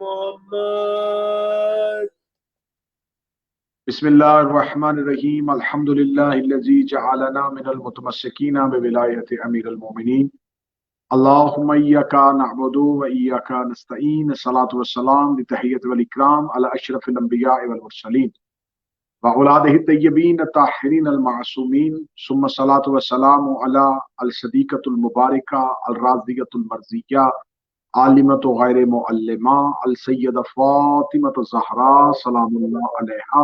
محمد. بسم اللہ الرحمن الرحیم. الحمدللہ الذی جعلنا من المتمسکین بولایت امیر المومنین. اللہم ایاک نعبد و ایاک نستعین. الصلاۃ والسلام بتحیۃ والاکرام علی اشرف الانبیاء والمرسلین وأولادہ الطیبین الطاہرین المعصومین. ثم الصلاۃ والسلام علی الصدیقۃ المبارکہ الراضیۃ المرضیہ عالمۃ غیر معلمہ السیدہ فاطمۃ الزہراء سلام اللہ علیہا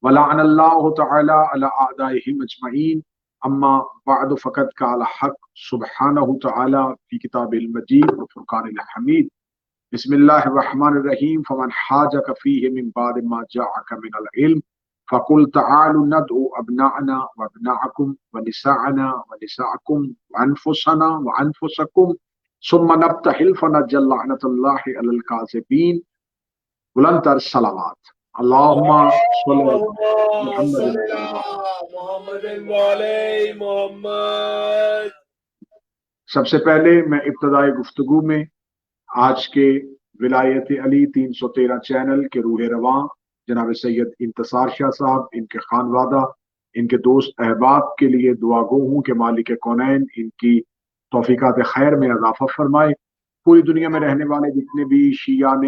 ولعن اللہ تعالی علی اعدائہم اجمعین. اما بعد فقد قال حق سبحانہ تعالی فی کتاب المجید وفرقان الحمید. بسم اللہ الرحمن الرحیم. فمن حاجک فیہ من بعد ما جاءک من العلم فقل تعالوا ندعو ابناءنا وابناءکم ونساءنا ونساءکم وانفسنا وانفسکم ثم نبتہل فنجعل لعنۃ اللہ علی الکاذبین. بلندتر صلوات. اللہم صلی محمد محمد وعلی محمد. سب سے پہلے میں ابتدائی گفتگو میں آج کے ولایت علی 313 چینل کے روح رواں جناب سید انتصار شاہ صاحب، ان کے خانوادہ، ان کے دوست احباب کے لیے دعا گو ہوں کہ مالک کونین ان کی توفیقات خیر میں اضافہ فرمائے. پوری دنیا میں رہنے والے جتنے بھی شیعان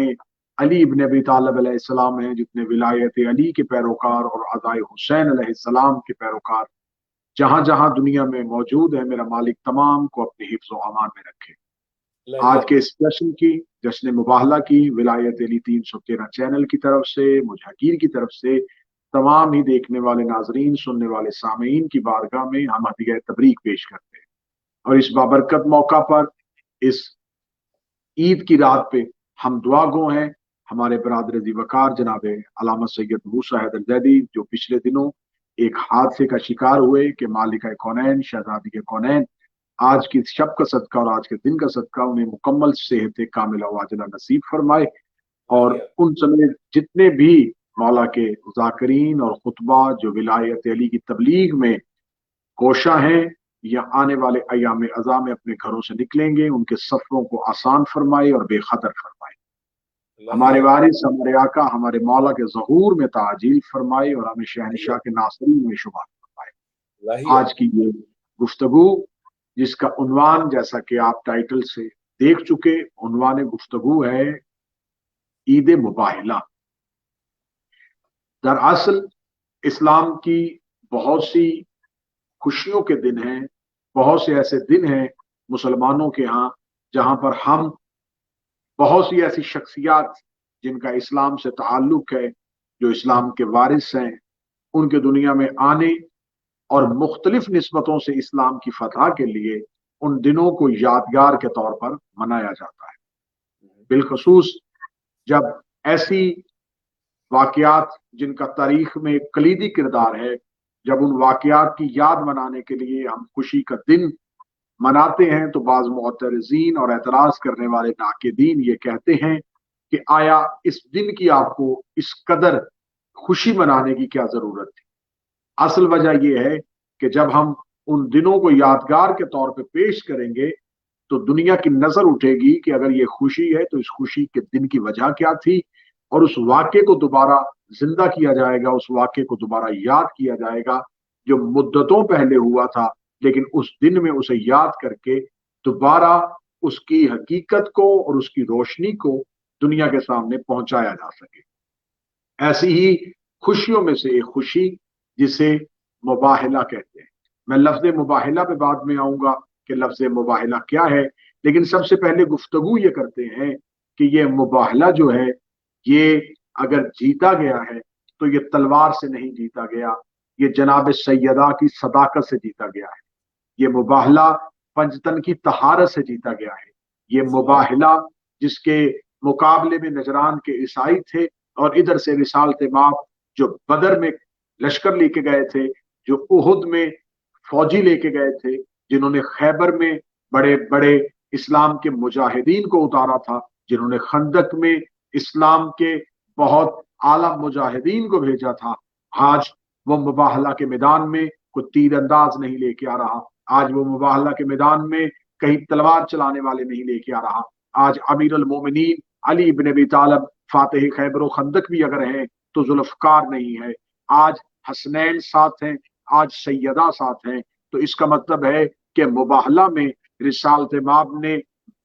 علی ابن ابی طالب علیہ السلام ہیں، جتنے ولایت علی کے پیروکار اور عزائے حسین علیہ السلام کے پیروکار جہاں جہاں دنیا میں موجود ہیں، میرا مالک تمام کو اپنے حفظ و امان میں رکھے. آج کے اس جشن کی، جشن مباہلہ کی، ولایت علی 313 چینل کی طرف سے، مجھ حقیر کی طرف سے، تمام ہی دیکھنے والے ناظرین، سننے والے سامعین کی بارگاہ میں ہم ہدیہ تبریک پیش کرتے ہیں. اور اس بابرکت موقع پر، اس عید کی رات پہ ہم دعا گو ہیں ہمارے برادر ذی وقار جناب علامہ سید موسیٰ حیدر زیدی، جو پچھلے دنوں ایک حادثے کا شکار ہوئے کہ مالکہ کونین، شہزادی کونین، آج کی شب کا صدقہ اور آج کے دن کا صدقہ انہیں مکمل صحت کاملہ و عاجلہ نصیب فرمائے. اور ان سمیت جتنے بھی مولا کے ذاکرین اور خطبہ جو ولایت علی کی تبلیغ میں کوشاں ہیں یا آنے والے ایام عزا میں اپنے گھروں سے نکلیں گے، ان کے سفروں کو آسان فرمائے اور بے خطر فرمائے. ہمارے وارث، ہمارے آقا، ہمارے مولا کے ظہور میں تعجیل فرمائے اور ہمیں شہنشاہ کے ناصرین میں شمار فرمائے. آج کی یہ گفتگو، جس کا عنوان جیسا کہ آپ ٹائٹل سے دیکھ چکے، عنوان گفتگو ہے عید مباہلہ. دراصل اسلام کی بہت سی خوشیوں کے دن ہیں، بہت سے ایسے دن ہیں مسلمانوں کے ہاں جہاں پر ہم بہت سی ایسی شخصیات جن کا اسلام سے تعلق ہے، جو اسلام کے وارث ہیں، ان کے دنیا میں آنے اور مختلف نسبتوں سے اسلام کی فتح کے لیے ان دنوں کو یادگار کے طور پر منایا جاتا ہے. بالخصوص جب ایسی واقعات جن کا تاریخ میں ایک کلیدی کردار ہے، جب ان واقعات کی یاد منانے کے لیے ہم خوشی کا دن مناتے ہیں تو بعض معترضین اور اعتراض کرنے والے ناقدین یہ کہتے ہیں کہ آیا اس دن کی آپ کو اس قدر خوشی منانے کی کیا ضرورت تھی؟ اصل وجہ یہ ہے کہ جب ہم ان دنوں کو یادگار کے طور پہ پیش کریں گے تو دنیا کی نظر اٹھے گی کہ اگر یہ خوشی ہے تو اس خوشی کے دن کی وجہ کیا تھی، اور اس واقعے کو دوبارہ زندہ کیا جائے گا، اس واقعے کو دوبارہ یاد کیا جائے گا جو مدتوں پہلے ہوا تھا، لیکن اس دن میں اسے یاد کر کے دوبارہ اس کی حقیقت کو اور اس کی روشنی کو دنیا کے سامنے پہنچایا جا سکے. ایسی ہی خوشیوں میں سے ایک خوشی جسے مباہلہ کہتے ہیں. میں لفظ مباہلہ پہ بعد میں آؤں گا کہ لفظ مباہلہ کیا ہے، لیکن سب سے پہلے گفتگو یہ کرتے ہیں کہ یہ مباہلہ جو ہے یہ اگر جیتا گیا ہے تو یہ تلوار سے نہیں جیتا گیا، یہ جناب سیدہ کی صداقت سے جیتا گیا ہے. یہ مباہلہ پنجتن کی طہارت سے جیتا گیا ہے. یہ مباہلہ جس کے مقابلے میں نجران کے عیسائی تھے اور ادھر سے رسالت مآب جو بدر میں لشکر لے کے گئے تھے، جو احد میں فوجی لے کے گئے تھے، جنہوں نے خیبر میں بڑے بڑے اسلام کے مجاہدین کو اتارا تھا، جنہوں نے خندق میں اسلام کے بہت اعلیٰ مجاہدین کو بھیجا تھا. آج وہ مباہلہ کے میدان میں کوئی تیر انداز نہیں لے کے آ رہا، آج وہ مباہلہ کے میدان میں کہیں تلوار چلانے والے نہیں لے کے آ رہا. آج امیر المومنین अली इब्न अबी तालिब फातिह खैबर व खंदक भी अगर हैं तो जुल्फकार नहीं है। आज हसनैन साथ हैं, आज सैयदा साथ हैं। तो इसका मतलब है कि मुबाहला में रिसालत माब ने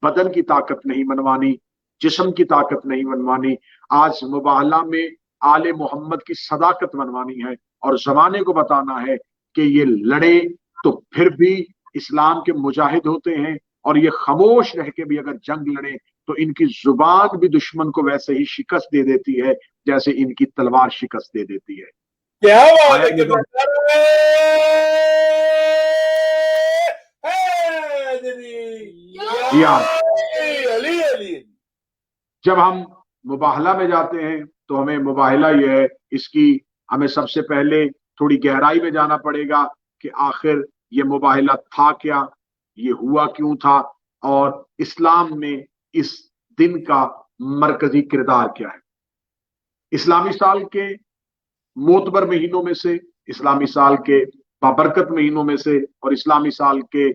बदन की ताकत नहीं मनवानी, जिस्म की ताकत नहीं मनवानी। आज मुबाहला में आले मोहम्मद की सदाकत मनवानी है और जमाने को बताना है कि ये लड़े तो फिर भी इस्लाम के मुजाहिद होते हैं, और ये खामोश रह के भी अगर जंग लड़े तो इनकी जुबान भी दुश्मन को वैसे ही शिकस्त दे देती है जैसे इनकी तलवार शिकस्त दे देती है। क्या बात आया है ये कि जो जी हाँ, अली अली। जब हम मुबाहला में जाते हैं तो हमें मुबाहला ये है, इसकी हमें सबसे पहले थोड़ी गहराई में जाना पड़ेगा कि आखिर ये मुबाहला था क्या, ये हुआ क्यों था, और इस्लाम में इस दिन का मरकजी किरदार क्या है। इस्लामी साल के मोतबर महीनों में से, इस्लामी साल के बाबरकत महीनों में से, और इस्लामी साल के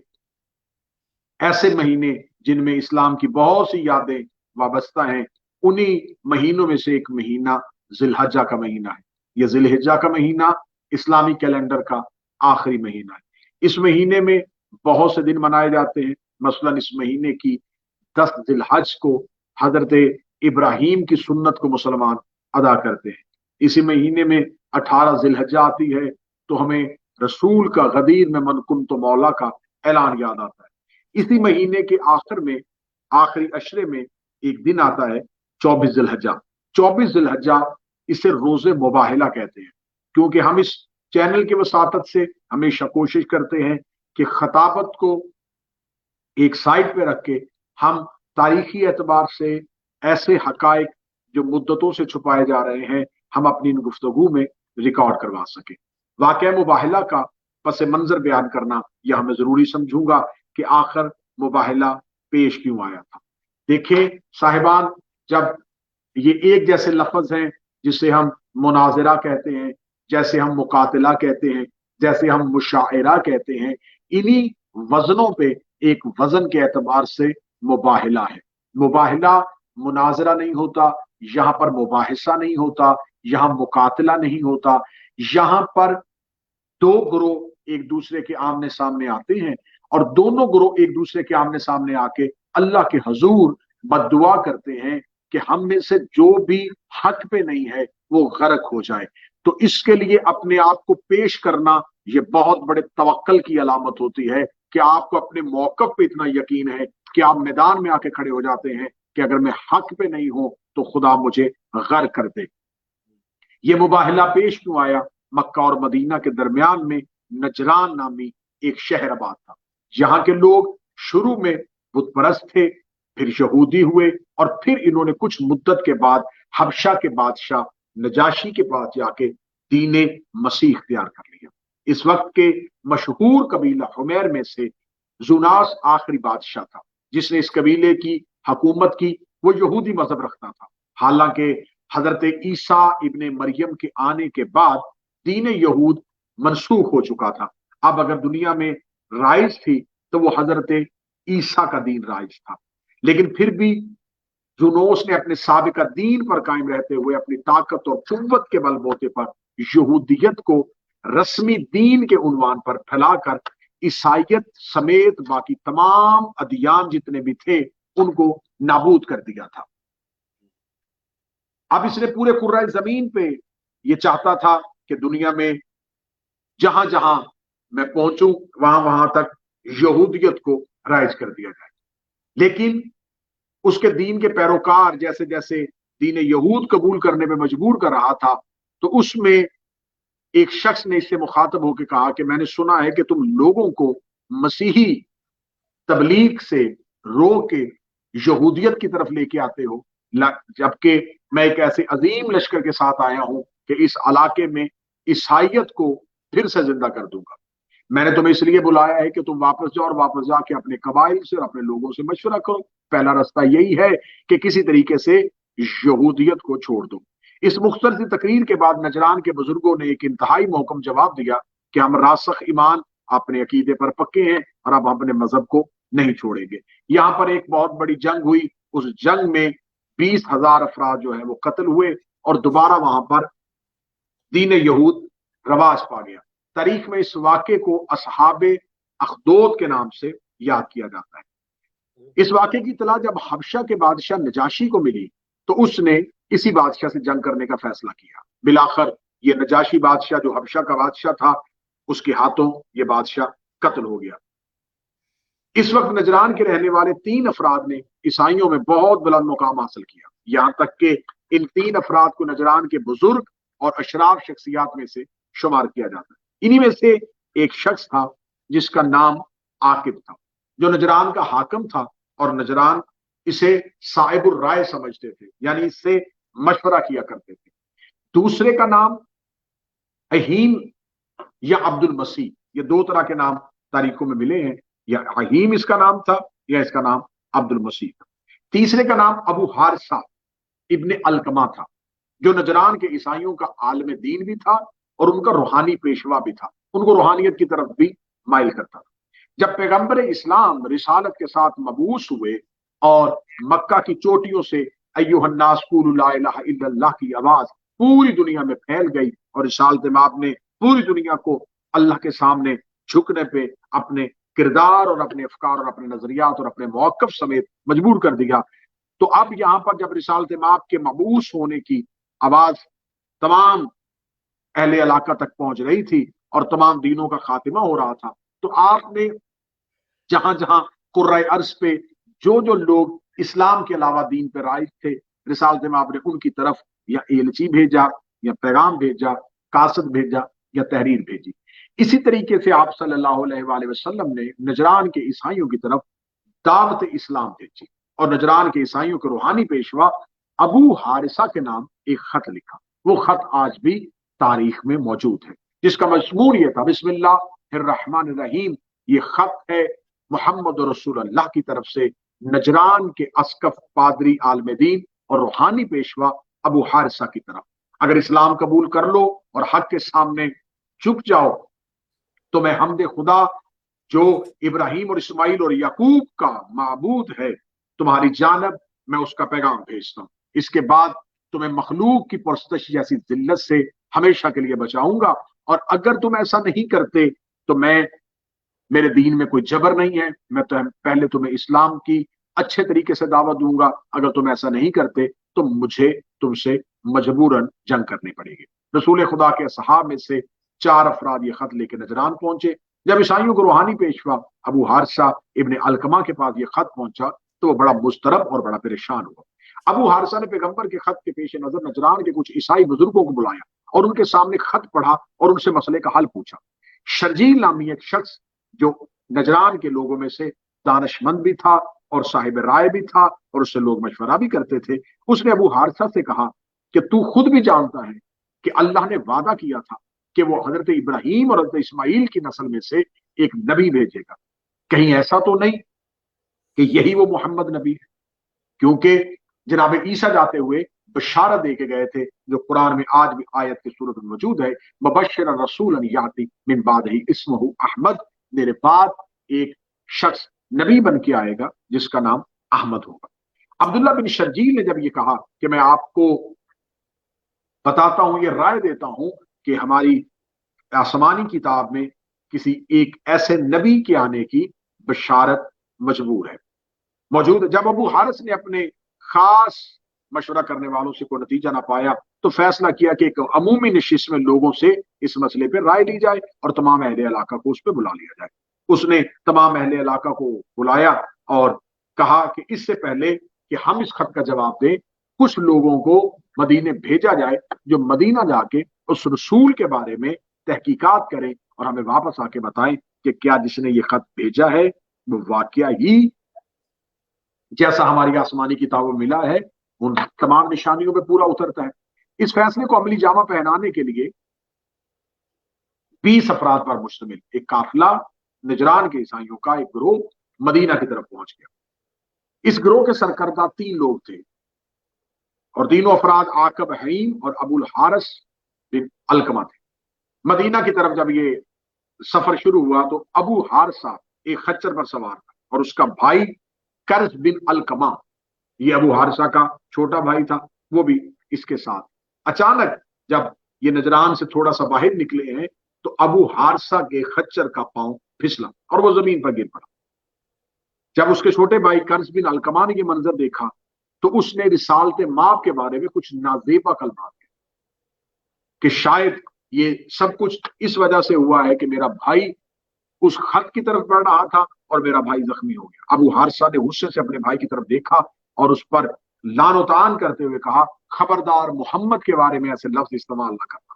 ऐसे महीने जिनमें इस्लाम की बहुत सी यादें वाबस्ता हैं, उन्हीं महीनों में से एक महीना जिलहज्जा का महीना है। यह जिलहिज्जा का महीना इस्लामी कैलेंडर का आखिरी महीना है। इस महीने में बहुत से दिन मनाए जाते हैं। मसलन इस महीने की 10 जिलहज को हजरत इब्राहीम की सुन्नत को मुसलमान अदा करते हैं। इसी महीने में 18 जिलहज्जा आती है तो हमें रसूल का गदीर में मन कुन तो मौला का ऐलान याद आता है। इसी महीने के आखिर में, आखिरी अशरे में एक दिन आता है 24 जिलहज्जा। 24 जिलहज्जा इसे रोजे मुबाहिला कहते हैं, क्योंकि हम इस चैनल की वसातत से हमेशा कोशिश करते हैं कि खताबत को एक साइड पे रख के हम तारीखी एतबार से ऐसे हकायक जो मुद्दतों से छुपाए जा रहे हैं, हम अपनी इन गुफ्तगू में रिकॉर्ड करवा सके। वाक़या मुबाहिला का पस मंजर बयान करना यह हमें जरूरी समझूंगा कि आखिर मुबाहिला पेश क्यों आया था। देखिए साहिबान, जब ये एक जैसे लफ्ज हैं जिसे हम मुनाजिरा कहते हैं, जैसे हम मुकातिला कहते हैं, जैसे हम मुशाइरा कहते हैं, इन्हीं वजनों पे एक वजन के एतबार से मुबाहिला है। मुबाहिला मुनाजरा नहीं होता, यहाँ पर मुबाहिसा नहीं होता, यहाँ मुकातिला नहीं होता। यहाँ पर दो ग्रोह एक दूसरे के आमने सामने आते हैं और दोनों ग्रोह एक दूसरे के आमने सामने आके अल्लाह के हजूर बद्दुआ करते हैं कि हम में से जो भी हक पे नहीं है वो गर्क हो जाए। तो इसके लिए अपने आप को पेश करना ये बहुत बड़े तवक्कल की अलामत होती है कि आपको अपने मौकफ पे इतना यकीन है कि आप मैदान में आके खड़े हो जाते हैं कि अगर मैं हक पे नहीं हूं तो खुदा मुझे गर्क कर दे। ये मुबाहिला पेश क्यों आया? मक्का और मदीना के दरमियान में नजरान नामी एक शहर आबाद था। यहाँ के लोग शुरू में बुत परस्त थे, फिर यहूदी हुए, और फिर इन्होंने कुछ मुद्दत के बाद हबशा के बादशाह नजाशी के पास जाके दीने मसीह इख्तियार कर लिया। इस वक्त के मशहूर कबीला हुमैर में से जुनास आखिरी बादशाह था जिसने इस कबीले की हुकूमत की। वो यहूदी मजहब रखता था। हालांकि हजरत ईसा इब्ने मरियम के आने के बाद दीन यहूद मनसूख हो चुका था। अब अगर दुनिया में राइज थी तो वो हजरत ईसा का दीन राइज था। लेकिन फिर भी जुनूस ने अपने साबिका दीन पर कायम रहते हुए अपनी ताकत और कुव्वत के बलबूते पर यहूदियत को रस्मी दीन के उन्वान पर फैलाकर ईसाइयत समेत बाकी तमाम अदियान जितने भी थे उनको नाबूद कर दिया था। अब इसने पूरे कुर्रा जमीन पे ये चाहता था कि दुनिया में जहां जहां मैं पहुंचूं वहां वहां तक यहूदियत को राइज कर दिया जाए। लेकिन उसके दीन के पैरोकार जैसे जैसे दीन यहूद कबूल करने में मजबूर कर रहा था, तो उसमें एक शख्स ने इससे मुखातब होकर कहा कि मैंने सुना है कि तुम लोगों को मसीही तबलीग से रोक के यहूदियत की तरफ लेके आते हो, जबकि मैं एक ऐसे अजीम लश्कर के साथ आया हूं कि इस इलाके में ईसाइयत को फिर से जिंदा कर दूंगा। मैंने तुम्हें इसलिए बुलाया है कि तुम वापस जाओ और वापस जाके अपने कबाइल से और अपने लोगों से मशवरा करो। पहला रास्ता यही है कि किसी तरीके से यहूदियत को छोड़ दो। इस मुख्तसर सी तकरीर के बाद नजरान के बुजुर्गों ने एक इंतहाई मोहकम जवाब दिया कि हम रासख ईमान अपने अकीदे पर पक्के हैं और अब अपने मजहब को नहीं छोड़ेंगे। यहाँ पर एक बहुत बड़ी जंग हुई। उस जंग में 20,000 अफराद जो है वो कत्ल हुए और दोबारा वहां पर दीन यहूद रवाज पा गया। तारीख में इस वाक़े को असहाबे अखदोद के नाम से याद किया जाता है। इस वाक़े की इतला जब हबशा के बादशाह नजाशी को मिली तो उसने इसी बादशाह से जंग करने का फैसला किया। बिलाखर ये नजाशी बादशाह जो हबशा का बादशाह था, उसके हाथों ये बादशाह कत्ल हो गया। इस वक्त नजरान के रहने वाले 3 अफराद ने ईसाइयों में बहुत बुलंद मुकाम हासिल किया, यहां तक कि इन 3 अफराद को नजरान के बुजुर्ग और अशराफ शख्सियात में से शुमार किया जाता है। इन्हीं में से एक शख्स था जिसका नाम आकिब था, जो नजरान का हाकिम था और नजरान इसे साहिबुर राय समझते थे, यानी इससे मशवरा किया करते थे। दूसरे का नाम अहीम या अब्दुल मसीह, ये 2 तरह के नाम तारीखों में मिले हैं, या अहीम इसका नाम था या इसका नाम अब्दुल मसीह था। तीसरे का नाम अबू हारिसा इब्ने अलकमा था, जो नजरान के ईसाइयों का आलम दीन भी था और उनका रूहानी पेशवा भी था, उनको रूहानियत की तरफ भी माइल करता था। जब पैगंबर इस्लाम रिसालत के साथ मबूस हुए और मक्का की चोटियों से अय्युहन्नास क़ूलू ला इलाहा इल्लल्लाह की आवाज पूरी दुनिया में फैल गई और रिसालत माब ने पूरी दुनिया को अल्लाह के सामने झुकने पे अपने किरदार और अपने अफकार और अपने नजरियात और अपने मौक़िफ़ समेत मजबूर कर दिया, तो अब यहां पर जब रिसालत माब के मबूस होने की आवाज तमाम अहले इलाका तक पहुंच रही थी और तमाम दीनों का खातिमा हो रहा था, तो आपने जहां जहां कुर्राए अर्ज पे जो जो लोग इस्लाम के अलावा दीन पर राइज थे, रिसालत माब ने उनकी तरफ या एलची भेजा, या पैगाम भेजा, कासद भेजा, या तहरीर भेजी। इसी तरीके से आप सल्लल्लाहु अलैहि वसल्लम ने नजरान के ईसाइयों की तरफ दावत इस्लाम भेजी और नजरान के ईसाइयों के रूहानी पेशवा अबू हारिसा के नाम एक खत लिखा। वो खत आज भी तारीख में मौजूद है, जिसका मजमून ये था, बिस्मिल्लाहिर्रहमानिर्रहीम। ये खत है मोहम्मद रसूलुल्लाह की तरफ से नजरान के अस्कफ पादरी आलम दीन और रूहानी पेशवा अबू हारिसा की तरफ। अगर इस्लाम कबूल कर लो और हक के सामने झुक जाओ तो मैं हमदे खुदा जो इब्राहिम और इस्माइल और याकूब का माबूद है तुम्हारी जानब मैं उसका पैगाम भेजता हूं। इसके बाद तुम्हें मखलूक की पुरस्तश जैसी जिल्लत से हमेशा के लिए बचाऊंगा, और अगर तुम ऐसा नहीं करते तो मेरे दीन में कोई जबर नहीं है, मैं तो पहले तुम्हें इस्लाम की अच्छे तरीके से दावत दूंगा, अगर तुम ऐसा नहीं करते तो मुझे तुमसे मजबूरन जंग करनी पड़ेगी। रसूल खुदा के असहाब में से 4 अफराद ये खत लेके नजरान पहुंचे। जब ईसाइयों को रूहानी पेशवा अबू हारिसा इब्ने अलकमा के पास ये खत पहुंचा तो वो बड़ा मुस्तरब और बड़ा परेशान हुआ। अबू हारिसा ने पैगंबर के खत के पेश नजर नजरान के कुछ ईसाई बुजुर्गों को बुलाया और उनके सामने खत पढ़ा और उनसे मसले का हल पूछा। शर्जील नामी एक शख्स जो नजरान के लोगों में से दानशमंद भी था और साहिब राय भी था और उससे लोग मशवरा भी करते थे, उसने अबू हारिसा से कहा कि तू खुद भी जानता है कि अल्लाह ने वादा किया था कि वो हजरत इब्राहिम और हजरत इस्माइल की नस्ल में से एक नबी भेजेगा, कहीं ऐसा तो नहीं कि यही वो मोहम्मद नबी है? क्योंकि जनाब ईसा जाते हुए बशारत दे के गए थे, जो कुरान में आज भी आयत की सूरत में मौजूद है, मुबश्शिर रसूलन याती मिन बादिही इस्मुहु अहमद, मेरे बाद एक शख्स नबी बन के आएगा जिसका नाम अहमद होगा। अब्दुल्ला बिन शर्जील ने जब ये कहा कि मैं आपको बताता हूं, ये राय देता हूं कि हमारी आसमानी किताब में किसी एक ऐसे नबी के आने की बशारत मजबूर है मौजूद है। जब अबू हारिस ने अपने खास मशवरा करने वालों से कोई नतीजा ना पाया तो फैसला किया कि एक अमूमी नशिस्त में लोगों से इस मसले पर राय ली जाए और तमाम अहले इलाका को उस पर बुला लिया जाए। उसने तमाम अहले इलाका को बुलाया और कहा कि इससे पहले कि हम इस खत का जवाब दें, कुछ लोगों को मदीने भेजा जाए जो मदीना जाके उस रसूल के बारे में तहकीकात करें और हमें वापस आके बताएं कि क्या जिसने ये खत भेजा है वो वाकया ही जैसा हमारी आसमानी किताबों में मिला है उन तमाम निशानियों पे पूरा उतरता है। इस फैसले को अमली जामा पहनाने के लिए 20 अफराद पर मुश्तमिल एक काफिला नजरान के ईसाइयों का एक गिरोह मदीना की तरफ पहुंच गया। इस गिरोह के सरकर्दा 3 लोग थे और तीनों अफराद आकब हईम और अबुल हारिस बिन अलकमा थे। मदीना की तरफ जब ये सफर शुरू हुआ तो अबू हारिसा एक खच्चर पर सवार था और उसका भाई कर्ज बिन अलकमा ये अबू हारिसा का छोटा भाई था, वो भी इसके साथ। अचानक जब ये नजरान से थोड़ा सा बाहर निकले हैं तो अबू हारिसा के खच्चर का पांव फिसला और वो जमीन पर गिर पड़ा। जब उसके छोटे भाई कर्ज बिन अलकमा ने ये मंजर देखा तो उसने रिसालत माप के बारे में कुछ नाजेबा कलमात कि शायद ये सब कुछ इस वजह से हुआ है कि मेरा भाई उस खत की तरफ बढ़ रहा था और मेरा भाई जख्मी हो गया। अबू हारिसा ने गुस्से से अपने भाई की तरफ देखा और उस पर लानो तान करते हुए कहा, खबरदार मोहम्मद के बारे में ऐसे लफ्ज इस्तेमाल न करना।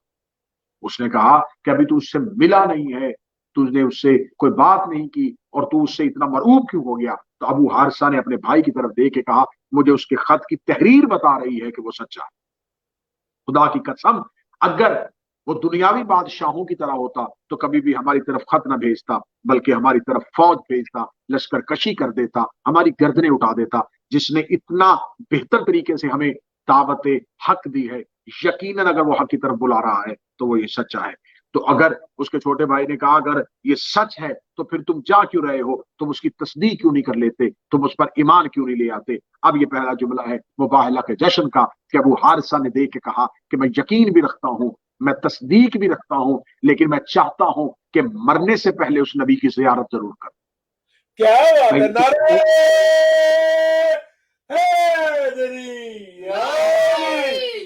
उसने कहा कि अभी तू उससे मिला नहीं है, तुझने उससे कोई बात नहीं की और तू उससे इतना मरऊब क्यों हो गया। तो अबू हारिसा ने अपने भाई की तरफ देख के कहा, मुझे उसके खत की तहरीर बता रही है कि वो सच्चा है। खुदा की कसम, अगर वो दुनियावी बादशाहों की तरह होता तो कभी भी हमारी तरफ खत न भेजता, बल्कि हमारी तरफ फौज भेजता, लश्कर कशी कर देता, हमारी गर्दनें उठा देता। जिसने इतना बेहतर तरीके से हमें दावत हक दी है, यकीनन अगर वो हक की तरफ बुला रहा है तो वो ये सच्चा है। तो अगर उसके छोटे भाई ने कहा, अगर ये सच है तो फिर तुम जा क्यों रहे हो, तुम उसकी तस्दीक क्यों नहीं कर लेते, तुम उस पर ईमान क्यों नहीं ले आते। अब ये पहला जुमला है मुबाहला के जश्न का कि अबू हारिसा ने देख के कहा कि मैं यकीन भी रखता हूं, मैं तस्दीक भी रखता हूं, लेकिन मैं चाहता हूं कि मरने से पहले उस नबी की जियारत जरूर करूं। क्या बात है, मैं नारे हैदरी,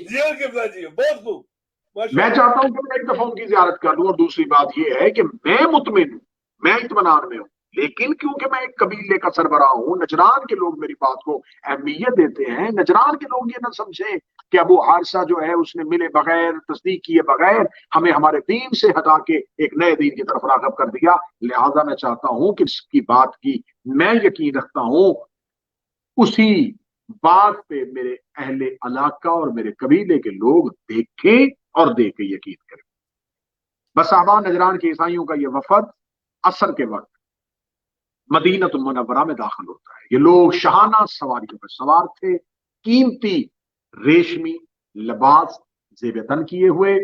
जियो किबला जी, बहुत खूब, मैं माशाअल्लाह। चाहता हूं कि मैं एक दफा उनकी जियारत कर लूं। और दूसरी बात यह है कि मैं मुतमिन हूं, मैं इत्मीनान में हूं, लेकिन क्योंकि मैं एक कबीले का सरबराह हूं, नजरान के लोग मेरी बात को अहमियत देते हैं। नजरान के लोग ये ना समझें कि अबू हारिसा जो है उसने मिले बगैर, तस्दीक किए बगैर हमें हमारे दीन से हटा के एक नए दीन की तरफ राग़िब कर दिया। लिहाजा मैं चाहता हूं कि इसकी बात की मैं यकीन रखता हूं, उसी बात पे मेरे अहले इलाका और मेरे कबीले के लोग देखें और देख के यकीन करें। बस साहबान नजरान के ईसाइयों का ये वफद असर के वक्त मदीनतुल मुनव्वरा में दाखिल होता है। ये लोग शाहाना सवारियों पर सवार थे, कीमती रेशमी लिबास जेबतन किए हुए,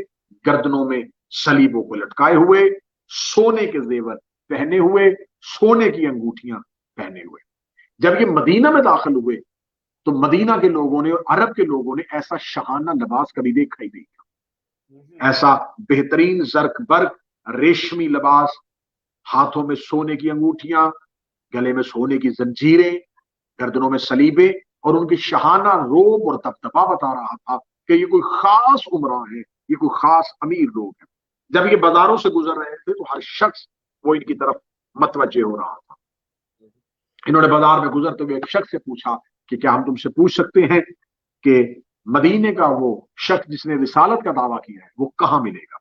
गर्दनों में सलीबों को लटकाए हुए, सोने के जेवर पहने हुए, सोने की अंगूठियां पहने हुए। जब ये मदीना में दाखिल हुए तो मदीना के लोगों ने और अरब के लोगों ने ऐसा शाहाना लिबास कभी देखा ही नहीं था। ऐसा बेहतरीन जर्क बर्क रेशमी लिबास, हाथों में सोने की अंगूठियां, गले में सोने की जंजीरें, गर्दनों में सलीबे, और उनकी शहाना रोब और दबदबा बता रहा था कि ये कोई खास उमरा है, ये कोई खास अमीर लोग हैं। जब ये बाजारों से गुजर रहे थे तो हर शख्स वो इनकी तरफ मतवज्जे हो रहा था। इन्होंने बाजार में गुजरते हुए एक शख्स से पूछा कि क्या हम तुमसे पूछ सकते हैं कि मदीने का वो शख्स जिसने रिसालत का दावा किया है वो कहां मिलेगा।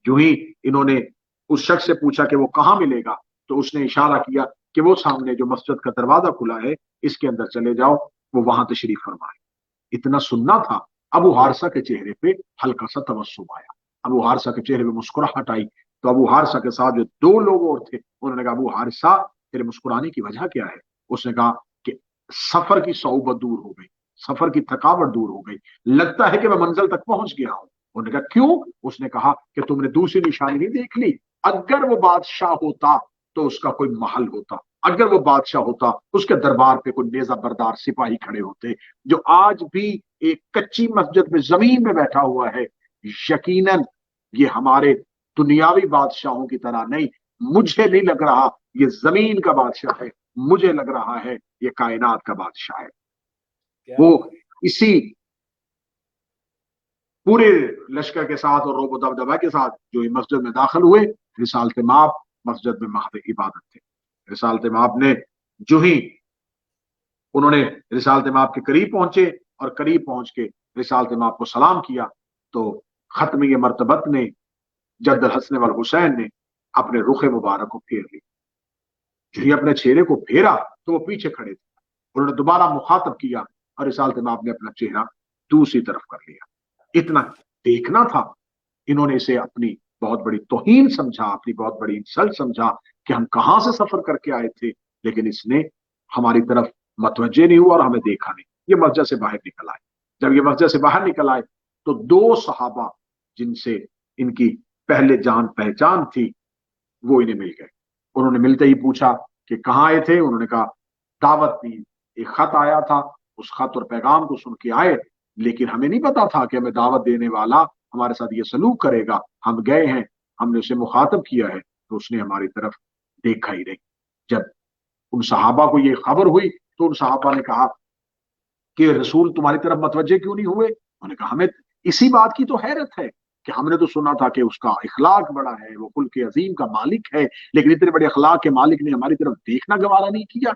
जो ही इन्होंने उस शख्स से पूछा कि वो कहां मिलेगा तो उसने इशारा किया कि वो सामने जो मस्जिद का दरवाजा खुला है इसके अंदर चले जाओ, वो वहां तशरीफ फरमाए। इतना सुनना था, अबू हारिसा के चेहरे पे हल्का सा तबस्सुम आया, अबू हारिसा के चेहरे पे मुस्कुराहट आई। तो अबू हारिसा के साथ जो दो लोग और थे उन्होंने कहा, अबू हारिसा तेरे मुस्कुराने की वजह क्या है। उसने कहा कि सफर की सौबत दूर हो गई, सफर की थकावट दूर हो गई, लगता है कि मैं मंजिल तक पहुंच गया हूं। उन्होंने कहा क्यों। उसने कहा कि तुमने दूसरी निशानी नहीं देख ली, अगर वो बादशाह होता तो उसका कोई महल होता, अगर वो बादशाह होता उसके दरबार पे कोई नेजा बरदार सिपाही खड़े होते। जो आज भी एक कच्ची मस्जिद में जमीन में बैठा हुआ है, यकीनन ये हमारे दुनियावी बादशाहों की तरह नहीं, मुझे नहीं लग रहा ये जमीन का बादशाह है, मुझे लग रहा है ये कायनात का बादशाह है। वो इसी पूरे लश्कर के साथ और रोब दबदबा के साथ जो मस्जिद में दाखिल हुए, रिसालत माप मस्जिद में महद इबादत थे। रिसालत माप ने जो ही उन्होंने रिसालत माप के करीब पहुंचे और करीब पहुंच के रिसालत माप को सलाम किया तो खत्मी मर्तबत ने जद्दल हसन वल हुसैन ने अपने रुख मुबारक को फेर लिया। जो ही अपने चेहरे को फेरा तो वो पीछे खड़े थे। उन्होंने दोबारा मुखातब किया और रिसालत माप ने अपना चेहरा दूसरी तरफ कर लिया। इतना देखना था। इन्होंने इसे अपनी बहुत बड़ी तौहीन समझा, अपनी बहुत बड़ी इंसल्ट समझा कि हम कहां से सफर करके आए थे, लेकिन इसने हमारी तरफ मतवज्जे नहीं हुआ और हमें देखा नहीं। ये मस्जिद से बाहर निकल आए। जब ये मस्जिद से बाहर निकल आए तो दो सहाबा जिनसे इनकी पहले जान पहचान थी वो इन्हें मिल गए। उन्होंने मिलते ही पूछा कि कहाँ आए थे। उन्होंने कहा दावत दी, एक खत आया था उस खत और पैगाम को सुन के आए, लेकिन हमें नहीं पता था कि हमें दावत देने वाला हमारे साथ ये सलूक करेगा। हम गए हैं, हमने उसे मुखातब किया है, तो उसने हमारी तरफ देखा ही नहीं। जब उन सहाबा को ये खबर हुई तो उन सहाबा ने कहा कि रसूल तुम्हारी तरफ मतवज्जे क्यों नहीं हुए? उन्होंने कहा हमें इसी बात की तो हैरत है कि हमने तो सुना था कि उसका इखलाक बड़ा है, वो कुल्क अजीम का मालिक है, लेकिन इतने बड़े अखलाक के मालिक ने हमारी तरफ देखना गवारा नहीं किया।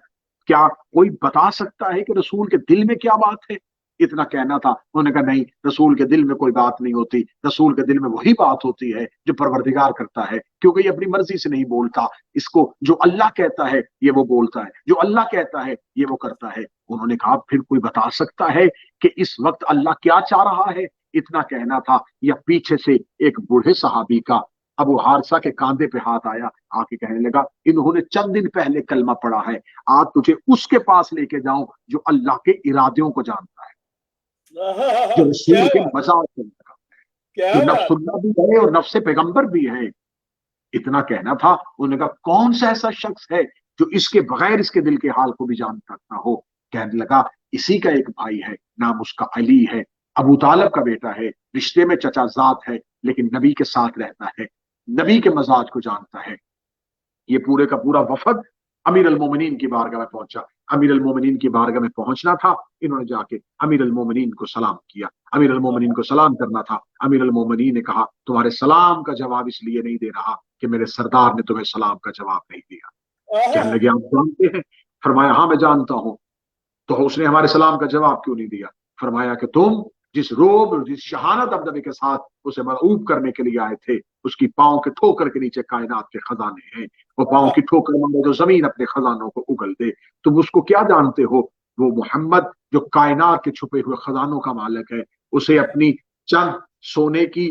क्या कोई बता सकता है कि रसूल के दिल में क्या बात है? इतना कहना था। उन्होंने कहा नहीं, रसूल के दिल में कोई बात नहीं होती, रसूल के दिल में वही बात होती है जो परवरदिगार करता है, क्योंकि ये अपनी मर्जी से नहीं बोलता। इसको जो अल्लाह कहता है ये वो बोलता है, जो अल्लाह कहता है ये वो करता है। उन्होंने कहा फिर कोई बता सकता है कि इस वक्त अल्लाह क्या चाह रहा है? इतना कहना था, या पीछे से एक बूढ़े सहाबी का अबू हारसा के कांधे पे हाथ आया, आके कहने लगा इन्होंने चंद दिन पहले कलमा पढ़ा है, आज तुझे उसके पास लेके जाऊं जो अल्लाह के इरादों को जानता है, जो रसूल के मजाक से लगा, क्या जो बात। नफ्सुल्लाह भी है और नफ्से पैगंबर भी है। इतना कहना था। उन्होंने कहा कौन सा ऐसा शख्स है जो इसके बगैर इसके दिल के हाल को भी जान सकता हो? कहने लगा इसी का एक भाई है, नाम उसका अली है, अबू तालब का बेटा है, रिश्ते में चचाजाद है, लेकिन नबी के साथ रहता है, नबी के मजाज को जानता है। ये पूरे का पूरा वफद अमीर अल मोमिनीन की बारगाह में पहुंचा। अमीर अल मोमिनीन की बारगाह में पहुंचना था, इन्होंने जाके अमीर अल मोमिनीन को सलाम किया। अमीर अल मोमिनीन को सलाम करना था। अमीर अल मोमिनीन ने कहा तुम्हारे सलाम का जवाब इसलिए नहीं दे रहा कि मेरे सरदार ने तुम्हें सलाम का जवाब नहीं दिया। कहने लगे आप जानते हैं? फरमाया हाँ मैं जानता हूं। तो उसने हमारे सलाम का जवाब क्यों नहीं दिया? फरमाया कि तुम जिस रोब जिस शहाना दबदबे के साथ उसे मरऊब करने के लिए आए थे, उसकी पांव के ठोकर के नीचे कायनात के खजाने हैं, वो पांव की ठोकर मारे तो जमीन अपने खजानों को उगल दे। तुम उसको क्या जानते हो? वो मोहम्मद जो कायनात के छुपे हुए खजानों का मालिक है, उसे अपनी चंद सोने की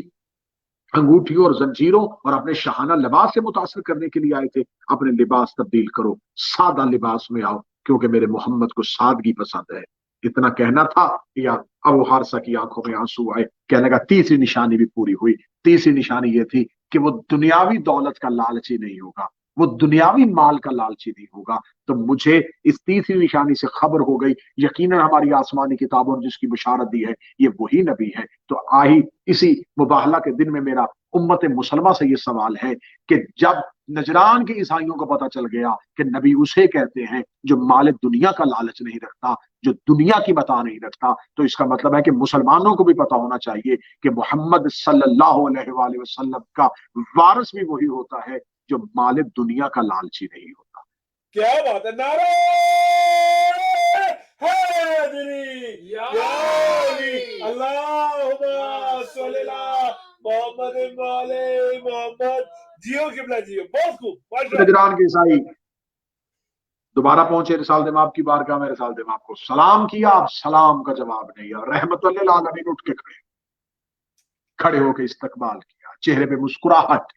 अंगूठियों और जंजीरों और अपने शहाना लिबास से मुतासर करने के लिए आए थे। अपने लिबास तब्दील करो, सादा लिबास में आओ, क्योंकि मेरे मोहम्मद को सादगी पसंद है। इतना कहना था या अबू हारसा की आंखों में आंसू आए। कहने लगा तीसरी निशानी भी पूरी हुई। तीसरी निशानी ये थी कि वो दुनियावी दौलत का लालची नहीं होगा, वो दुनियावी माल का लालची नहीं होगा। तो मुझे इस तीसरी निशानी से खबर हो गई, यकीनन हमारी आसमानी किताबों ने जिसकी बशारत दी है ये वही नबी है। तो आई इसी मुबाहला के दिन में मेरा उम्मत मुसलमा से ये सवाल है कि जब नजरान के ईसाइयों को पता चल गया कि नबी उसे कहते हैं जो माल दुनिया का लालच नहीं रखता, जो दुनिया की बता नहीं रखता, तो इसका मतलब है कि मुसलमानों को भी पता होना चाहिए कि मोहम्मद सल्लल्लाहु अलैहि वसल्लम का वारिस भी वही होता है जो माल दुनिया का लालची नहीं होता। क्या बात है। नारे हैदरी या अली अल्लाहुम्मा सल्ली अला मोहम्मद वाले मोहम्मद। जियो किबला जियो, बहुत खूब, माशाअल्लाह। नजरान के ईसाई दोबारा पहुंचे रिसाल दिमाग की बारगाह में। रिसाल दिमाग को सलाम किया, अब सलाम का जवाब नहीं। और रहमतुल लिल आलमीन उठ के खड़े होकर इस्तकबाल किया, चेहरे पे मुस्कुराहट।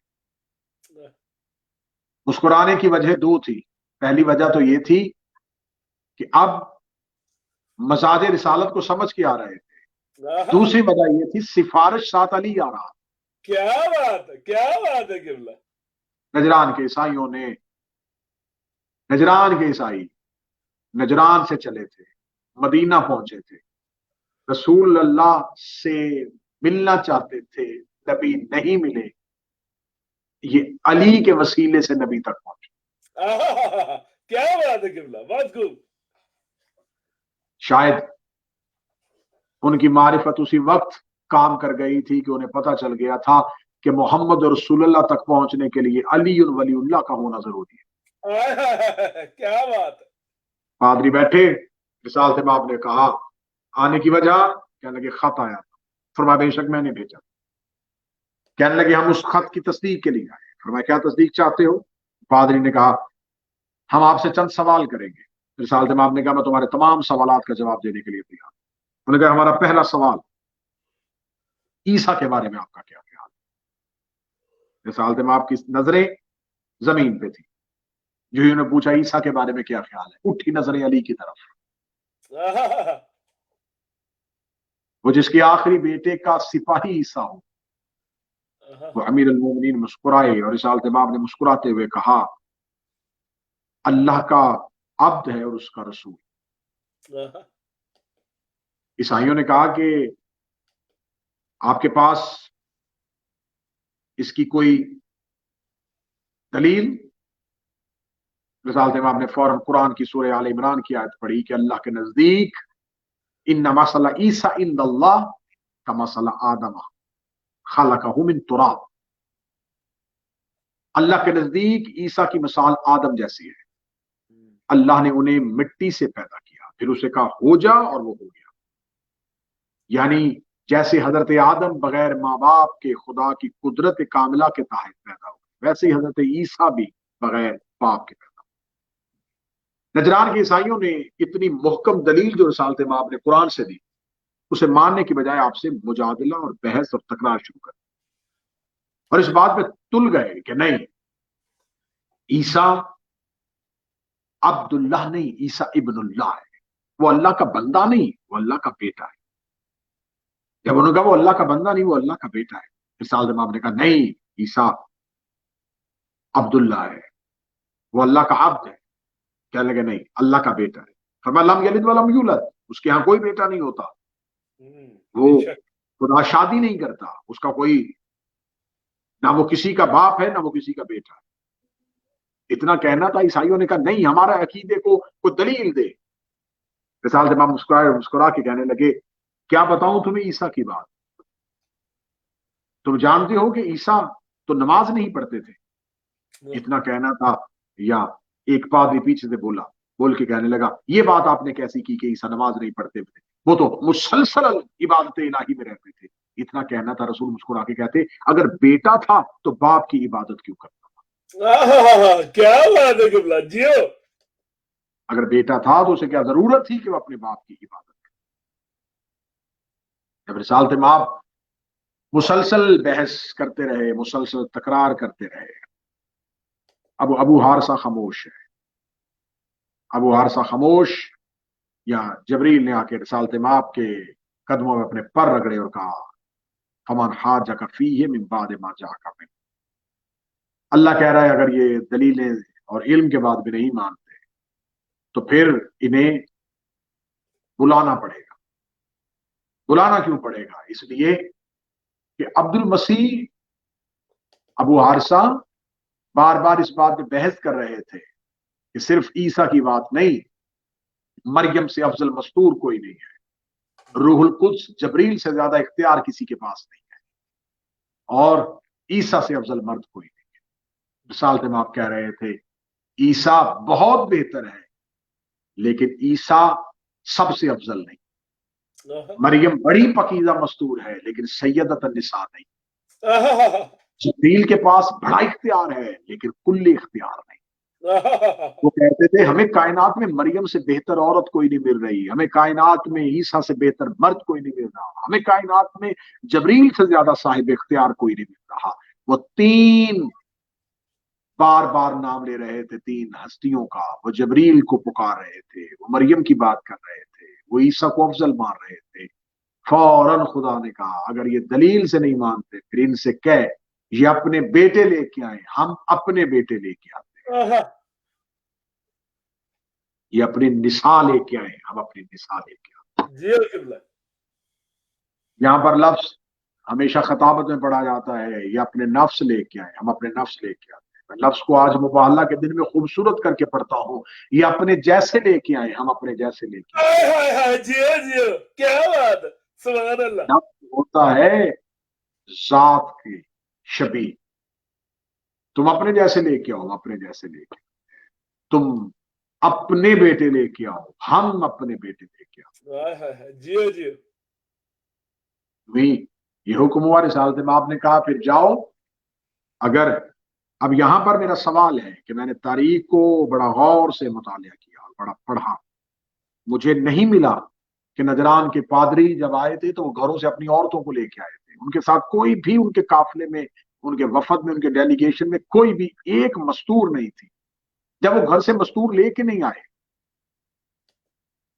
मुस्कुराने की वजह दो थी। पहली वजह तो ये थी कि अब मजाज रिसालत को समझ के आ रहे थे। दूसरी वजह ये थी सिफारिश साथ अली आ रहा। क्या बात है, क्या बात है किबला। नजरान के ईसाइयों ने, नजरान के ईसाई नजरान से चले थे, मदीना पहुंचे थे, रसूल अल्लाह से मिलना चाहते थे, नबी नहीं मिले, ये अली के वसीले से नबी तक पहुंचे। क्या बात है किबला, बहुत खूब। शायद उनकी मारिफत उसी वक्त काम कर गई थी कि उन्हें पता चल गया था कि मोहम्मद और रसूलुल्लाह तक पहुंचने के लिए अली और वलीउल्लाह का होना जरूरी है। क्या बात है। पादरी बैठे, रिसाल से बाप ने कहा आने की वजह? कहने लगे खत आया था। फरमाया बेशक मैंने भेजा। कहने लगे हम उस खत की तस्दीक के लिए आए। फरमाया क्या तस्दीक चाहते हो? पादरी ने कहा हम आपसे चंद सवाल करेंगे। रिसाल से बाप ने कहा मैं तुम्हारे तमाम सवालात का जवाब देने के लिए तैयार। उन्होंने कहा हमारा पहला सवाल, ईसा के बारे में आपका क्या ख्याल है? रिसाल से बाप की नजरें जमीन पे थी। जो उन्होंने पूछा ईसा के बारे में क्या ख्याल है, उठी नजरें अली की तरफ। वो जिसके आखिरी बेटे का सिपाही ईसा हो। वो अमीर अल मोमिनीन मुस्कुराए और रिसाल तबाब ने मुस्कुराते हुए कहा अल्लाह का अब्द है और उसका रसूल। ईसाइयों ने कहा कि आपके पास इसकी कोई दलील? रसूल इमाम ने फौरन कुरान की सूरह आल इमरान की आयत पढ़ी कि अल्लाह के नजदीक इन्ना मसला ईसा इंदल्लाह का मसला आदम खलकहु मिन तुराब। अल्लाह के नजदीक ईसा की मिसाल आदम जैसी है। अल्लाह ने उन्हें मिट्टी से पैदा किया, फिर उसे कहा हो जा और वो हो गया। यानी जैसे हजरत आदम बगैर माँ बाप के खुदा की कुदरत कामिला के तहत पैदा हुए, वैसे ही हजरत ईसा भी बगैर बाप के पैदा हुए। नजरान के ईसाइयों ने इतनी मुहकम दलील जो रसालत माब ने कुरान से दी, उसे मानने की बजाय आपसे मुजादला और बहस और तकरार शुरू कर, और इस बात पे तुल गए कि नहीं, ईसा अब्दुल्लाह नहीं, ईसा इब्नुल्लाह है। वो अल्लाह का बंदा नहीं, वो अल्लाह का बेटा है। जब उन्होंने कहा वो अल्लाह का बंदा नहीं, वो अल्लाह का बेटा है, रसूल इमाम ने कहा नहीं, ईसा अब्दुल्लाह है, वो अल्लाह का अब्द है। कहने लगे नहीं, अल्लाह का बेटा है। फरमाया लम यलिद वलम यूलद, उसके यहाँ कोई बेटा नहीं होता, वो खुदा शादी नहीं करता, उसका कोई, ना वो किसी का बाप है ना वो किसी का बेटा है। इतना कहना था। ईसाइयों ने कहा नहीं, हमारा अकीदे को कोई दलील दे। रसूल इमाम मुस्कुरा के कहने लगे क्या बताऊं तुम्हें ईसा की बात, तुम जानते हो कि ईसा तो नमाज नहीं पढ़ते थे। इतना कहना था, या एक पादरी पीछे से बोल के कहने लगा ये बात आपने कैसी की कि ईसा नमाज नहीं पढ़ते थे, वो तो मुसलसल इबादत इलाही में रहते थे। इतना कहना था। रसूल मुस्कुरा के कहते अगर बेटा था तो बाप की इबादत क्यों करता था? क्या बात है किबला जियो। अगर बेटा था तो उसे क्या जरूरत थी कि वो अपने बाप की इबादत करे? जब रिसालत माब मुसलसल बहस करते रहे, मुसलसल तकरार करते रहे, अब अबू हारसा खामोश है। अबू हारसा खामोश, या जबरील ने आके रिसालत माब के कदमों में अपने पर रगड़े और कहा फमन हाजक फीह मिन बाद मा जाका मिन। अल्लाह कह रहा है अगर ये दलीलें और इल्म के बाद भी नहीं मानते तो फिर इन्हें बुलाना पड़ेगा। बुलाना क्यों पड़ेगा? इसलिए कि अब्दुल मसीह, अबू हारसा बार बार इस बात पे बहस कर रहे थे कि सिर्फ ईसा की बात नहीं, मरियम से अफजल मस्तूर कोई नहीं है, रूहुल कुद्स जबरील से ज्यादा इख्तियार किसी के पास नहीं है, और ईसा से अफजल मर्द कोई नहीं है। रिसालत में आप कह रहे थे ईसा बहुत बेहतर है, लेकिन ईसा सबसे अफजल नहीं। मरियम बड़ी पकीजा मस्तूर है, लेकिन सैयदत निसा नहीं। जबरील के पास बड़ा इख्तियार है, लेकिन कुल्ली इख्तियार नहीं। वो कहते थे हमें कायनात में मरियम से बेहतर औरत कोई नहीं मिल रही, हमें कायनात में ईसा से बेहतर मर्द कोई नहीं मिल रहा, हमें कायनात में जबरील से ज्यादा साहिब इख्तियार कोई नहीं मिल रहा। वो तीन बार बार नाम ले रहे थे, तीन हस्तियों का। वो जबरील को पुकार रहे थे, वो मरियम की बात कर रहे थे, वो ईसा को अफजल मान रहे थे। फौरन खुदा ने कहा अगर ये दलील से नहीं मानते फिर इनसे कह ये अपने बेटे लेके आए, हम अपने बेटे लेके आते हैं। ये अपनी निसा लेके आए, हम अपनी निसा लेके आते। यहां पर लफ्ज हमेशा खताबत में पढ़ा जाता है ये अपने नफ्स लेके आए, हम अपने नफ्स लेके आते हैं। मैं लफ्ज को आज मुबाहला के दिन में खूबसूरत करके पढ़ता हूं, ये अपने जैसे लेके आए, हम अपने जैसे लेके आए। जियो जियो, क्या बात है, सुभान अल्लाह। होता है जात की शबी, तुम अपने जैसे लेके आओ, अपने जैसे लेके, तुम अपने बेटे लेके आओ, हम अपने बेटे लेके आओ। जियो जियो। ये हुक्म हुआ। रिसालत में आपने कहा फिर जाओ। अगर अब यहां पर मेरा सवाल है कि मैंने तारीख को बड़ा गौर से मुतालिया किया, बड़ा पढ़ा, मुझे नहीं मिला कि नजरान के पादरी जब आए थे तो वो घरों से अपनी औरतों को लेके आए थे। उनके साथ कोई भी, उनके काफिले में, उनके वफद में, उनके डेलीगेशन में कोई भी एक मस्तूर नहीं थी। जब वो घर से मस्तूर लेके नहीं आए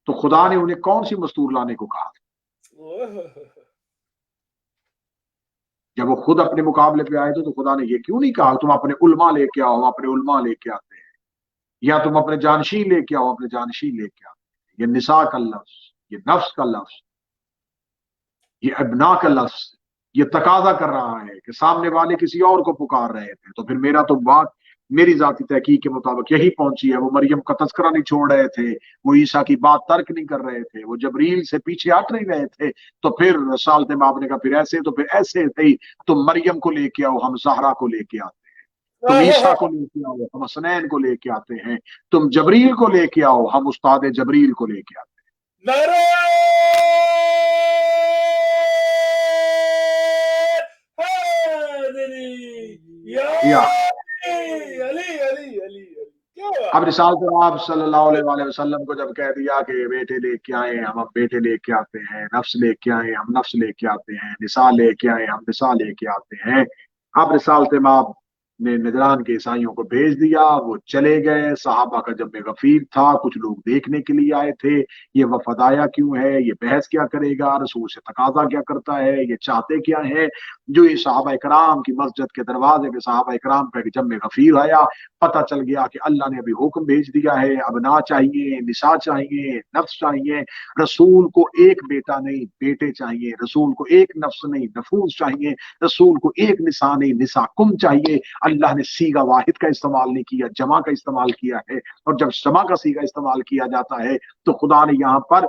तो खुदा ने उन्हें कौन सी मस्तूर लाने को कहा? जब वो खुद अपने मुकाबले पे आए थे तो खुदा ने ये क्यों नहीं कहा तुम अपने उलमा लेके आओ, अपने उलमा लेके आते हैं, या तुम अपने जानशी लेके आओ, अपने जानशी लेके आते हैं। ये निसा का लफ्ज, ये नफ्स का लफ्ज یہ ابنا کا لفظ یہ تقاضا کر رہا ہے کہ سامنے والے کسی اور کو پکار رہے تھے، تو پھر میرا تو بات میری ذاتی تحقیق کے مطابق یہی پہنچی ہے۔ وہ مریم کا تذکرہ نہیں چھوڑ رہے تھے، وہ عیسیٰ کی بات ترک نہیں کر رہے تھے، وہ جبریل سے پیچھے ہٹ نہیں رہے تھے، تو پھر رسالت مآب نے کہا پھر ایسے تو پھر ایسے تھے، تم مریم کو لے کے آؤ، ہم زہرا کو لے کے آتے ہیں، تم عیسیٰ کو لے کے آؤ، ہم حسنین کو لے کے آتے ہیں، تم جبریل کو لے کے آؤ، ہم استاد جبریل کو لے کے آتے ہیں۔ نعرہ حیدری یا علی علی علی علی، کیا بات اب رسالت مآب صلی اللہ علیہ وآلہ وسلم کو جب کہہ دیا کہ بیٹے لے کے آئے ہم اب بیٹے لے کے آتے ہیں، نفس لے کے آئے ہم نفس لے کے آتے ہیں، نساء لے کے آئے ہم نساء لے کے آتے ہیں، اب رسالت مآب نے نجران کے عیسائیوں کو بھیج دیا، وہ چلے گئے، صحابہ کا جمع غفیر تھا، کچھ لوگ دیکھنے کے لیے آئے تھے، یہ وفد آیا کیوں ہے، یہ بحث کیا کرے گا، رسول سے تقاضا کیا کرتا ہے، یہ چاہتے کیا ہے، جو یہ صحابہ کرام کی مسجد کے دروازے پہ صحابہ کرام کا ایک جمع غفیر آیا، پتہ چل گیا کہ اللہ نے ابھی حکم بھیج دیا ہے، ابنا چاہیے، نساء چاہیے، نفس چاہیے، رسول کو ایک بیٹا نہیں بیٹے چاہیے، رسول کو ایک نفس نہیں نفوس چاہیے، رسول کو ایک نساء نہیں نساء کم چاہیے۔ اللہ نے سیغہ واحد کا استعمال نہیں کیا، جمع کا استعمال کیا ہے، اور جب جمع کا سیغہ استعمال کیا جاتا ہے تو خدا نے یہاں پر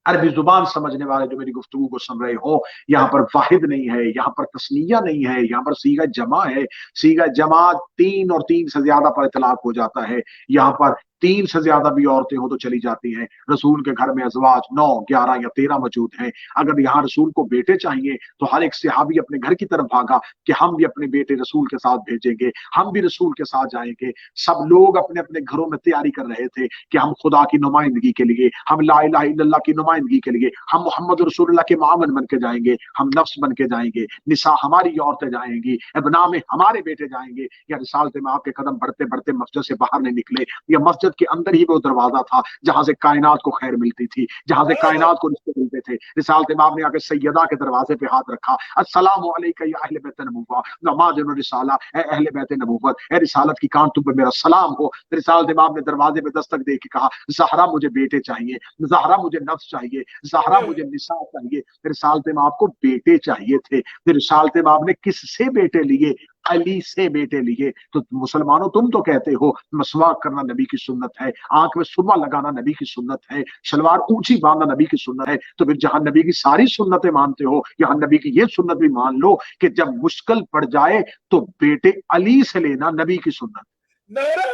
عربی زبان سمجھنے والے جو میری گفتگو کو سن رہے ہو، یہاں پر واحد نہیں ہے، یہاں پر تسنیہ نہیں ہے، یہاں پر سیغہ جمع ہے، سیغہ جمع تین اور تین سے زیادہ پر اطلاق ہو جاتا ہے، یہاں پر تین سے زیادہ بھی عورتیں ہو تو چلی جاتی ہیں، رسول کے گھر میں ازواج 9 11 یا 13 موجود ہیں، اگر یہاں رسول کو بیٹے چاہیے تو ہر ایک صحابی اپنے گھر کی طرف بھاگا کہ ہم بھی اپنے بیٹے رسول کے ساتھ بھیجیں گے، ہم بھی رسول کے ساتھ جائیں گے، سب لوگ اپنے اپنے گھروں میں تیاری کر رہے تھے کہ ہم خدا کی نمائندگی کے لیے، ہم لا الہ الا اللہ کی نمائندگی کے لیے، ہم محمد رسول اللہ کے معاون بن کے جائیں گے، ہم نفس بن کے جائیں گے، نساء ہماری عورتیں جائیں گی، ابنا میں ہمارے بیٹے جائیں گے، یا رسالت میں آپ کے قدم بڑھتے بڑھتے مسجد سے باہر نہیں نکلے، یا مسجد کے اندر ہی وہ دروازہ تھا جہاں سے کائنات کو خیر ملتی تھی، جہاں سے کائنات کو رشتے ملتے تھے، رسالت امام نے آ کے سیدہ کے دروازے پہ ہاتھ رکھا، السلام علیکم یا اہل بیت نبوت نمازن الرسالہ، اے اہل بیت نبوت، اے رسالت کی کان تم پہ میرا سلام ہو۔ رسالت امام نے دروازے پہ دستک دے کے کہا زہرا مجھے بیٹے چاہیے، زہرا مجھے نفس چاہیے، زہرا مجھے نساء چاہیے، رسالت امام کو بیٹے چاہیے تھے، پھر رسالت امام نے کس سے بیٹے لیے؟ علی سے بیٹے لیے۔ تو مسلمانوں تم تو کہتے ہو مسواک کرنا نبی کی سنت ہے، آنکھ میں سرما لگانا نبی کی سنت ہے، شلوار اونچی باندھنا نبی کی سنت ہے، تو پھر جہاں نبی کی ساری سنتیں مانتے ہو یہاں نبی کی یہ سنت بھی مان لو کہ جب مشکل پڑ جائے تو بیٹے علی سے لینا نبی کی سنت۔ نعرہ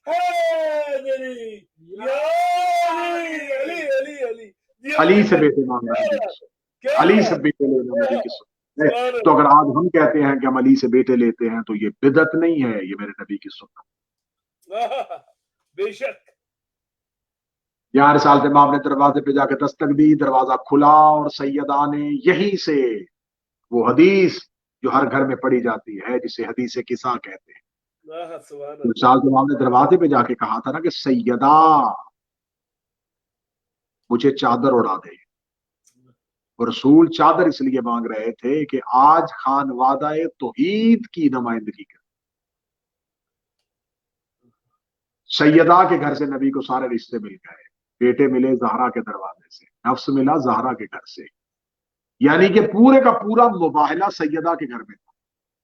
حیدری یا علی علی علی علی، علی سے بیٹے مانگنا نبی کی سنت، علی سے بیٹے لینا نبی کی سنت ہے۔ تو اگر آج ہم کہتے ہیں کہ ہم علی سے بیٹے لیتے ہیں تو یہ بدعت نہیں ہے، یہ میرے نبی کی سنت۔ بے شک یہاں رسالت امام نے دروازے پہ جا کے دستک دی، دروازہ کھلا اور سیدہ نے یہی سے وہ حدیث جو ہر گھر میں پڑھی جاتی ہے جسے حدیث قصہ کہتے ہیں، رسالت امام نے دروازے پہ جا کے کہا تھا نا کہ سیدہ مجھے چادر اڑا دے، اور رسول چادر اس لیے مانگ رہے تھے کہ آج خان وعدہ توحید کی نمائندگی کر، سیدہ کے گھر سے نبی کو سارے رشتے مل گئے، بیٹے ملے زہرا کے دروازے سے، نفس ملا زہرا کے گھر سے، یعنی کہ پورے کا پورا مباہلہ سیدہ کے گھر میں تھا۔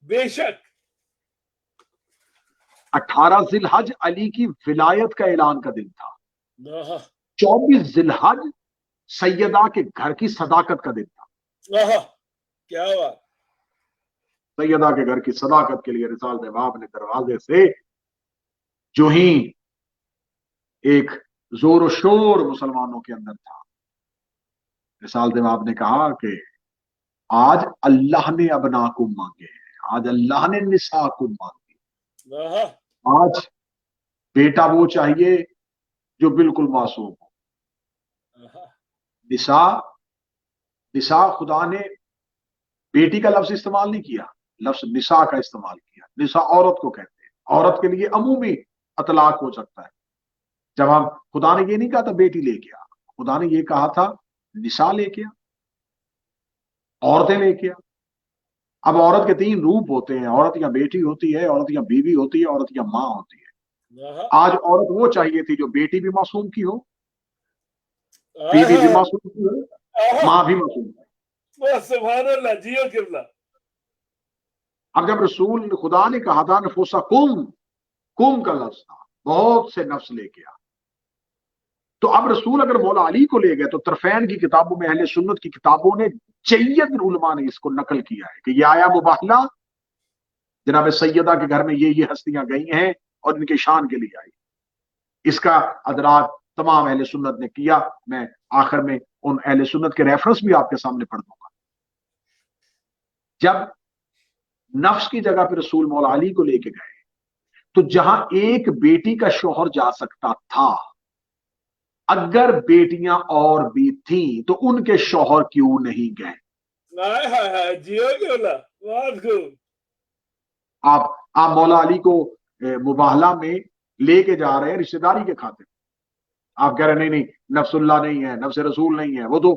بے شک 18 ذی الحج علی کی ولایت کا اعلان کا دن تھا، 24 ذی الحج سیدہ کے گھر کی صداقت کا دن تھا۔ کیا بات، سیدہ کے گھر کی صداقت کے لیے رسالت امام نے دروازے سے جو ہی ایک زور و شور مسلمانوں کے اندر تھا، رسالت امام نے کہا کہ آج اللہ نے ابناکم مانگے ہیں، آج اللہ نے نساءکم مانگے، آج بیٹا وہ چاہیے جو بالکل معصوم ہو۔ نساء خدا نے بیٹی کا لفظ استعمال نہیں کیا، لفظ نساء کا استعمال کیا، نساء عورت کو کہتے ہیں، عورت کے لیے عمومی اطلاق ہو سکتا ہے، جب ہم خدا نے یہ نہیں کہا تھا بیٹی لے کے آ، خدا نے یہ کہا تھا نساء لے کے آ، عورتیں لے کے آ۔ اب عورت کے 3 روپ ہوتے ہیں، عورت یا بیٹی ہوتی ہے، عورت یا بیوی ہوتی ہے، عورت یا ماں ہوتی ہے۔ آج عورت وہ چاہیے تھی جو بیٹی بھی معصوم کی ہو، बीवी भी मासूम थी, माँ भी मासूम थी। सुभान अल्लाह, जियो किबला। अब जब रसूल खुदा ने कहा था नफुसा कुम का लफ्ज था, बहुत से नफ्स लेके आ, तो अब रसूल अगर मौला अली को ले गए तो तरफैन की किताबों में, अहले सुन्नत की किताबों ने, जय्यद उलमा ने इसको नकल किया है कि ये आया मुबाहला जनाब सैयदा के घर में ये हस्तियां गई हैं और इनके शान के लिए आई। इसका अदराक तमाम अहले सुन्नत ने किया। मैं आखिर में उन अहले सुन्नत के रेफरेंस भी आपके सामने पढ़ दूंगा। जब नफ्स की जगह पर रसूल मौला अली को लेके गए तो जहां एक बेटी का शौहर जा सकता था, अगर बेटियां और भी थीं तो उनके शौहर क्यों नहीं गए? जियो किबला, बहुत खूब। आप मौला अली को मुबाहला में लेके जा रहे हैं रिश्तेदारी के खातिर। आप कह रहे नहीं नफ्सुल्लाह नहीं है, नफ्स रसूल नहीं है, वो तो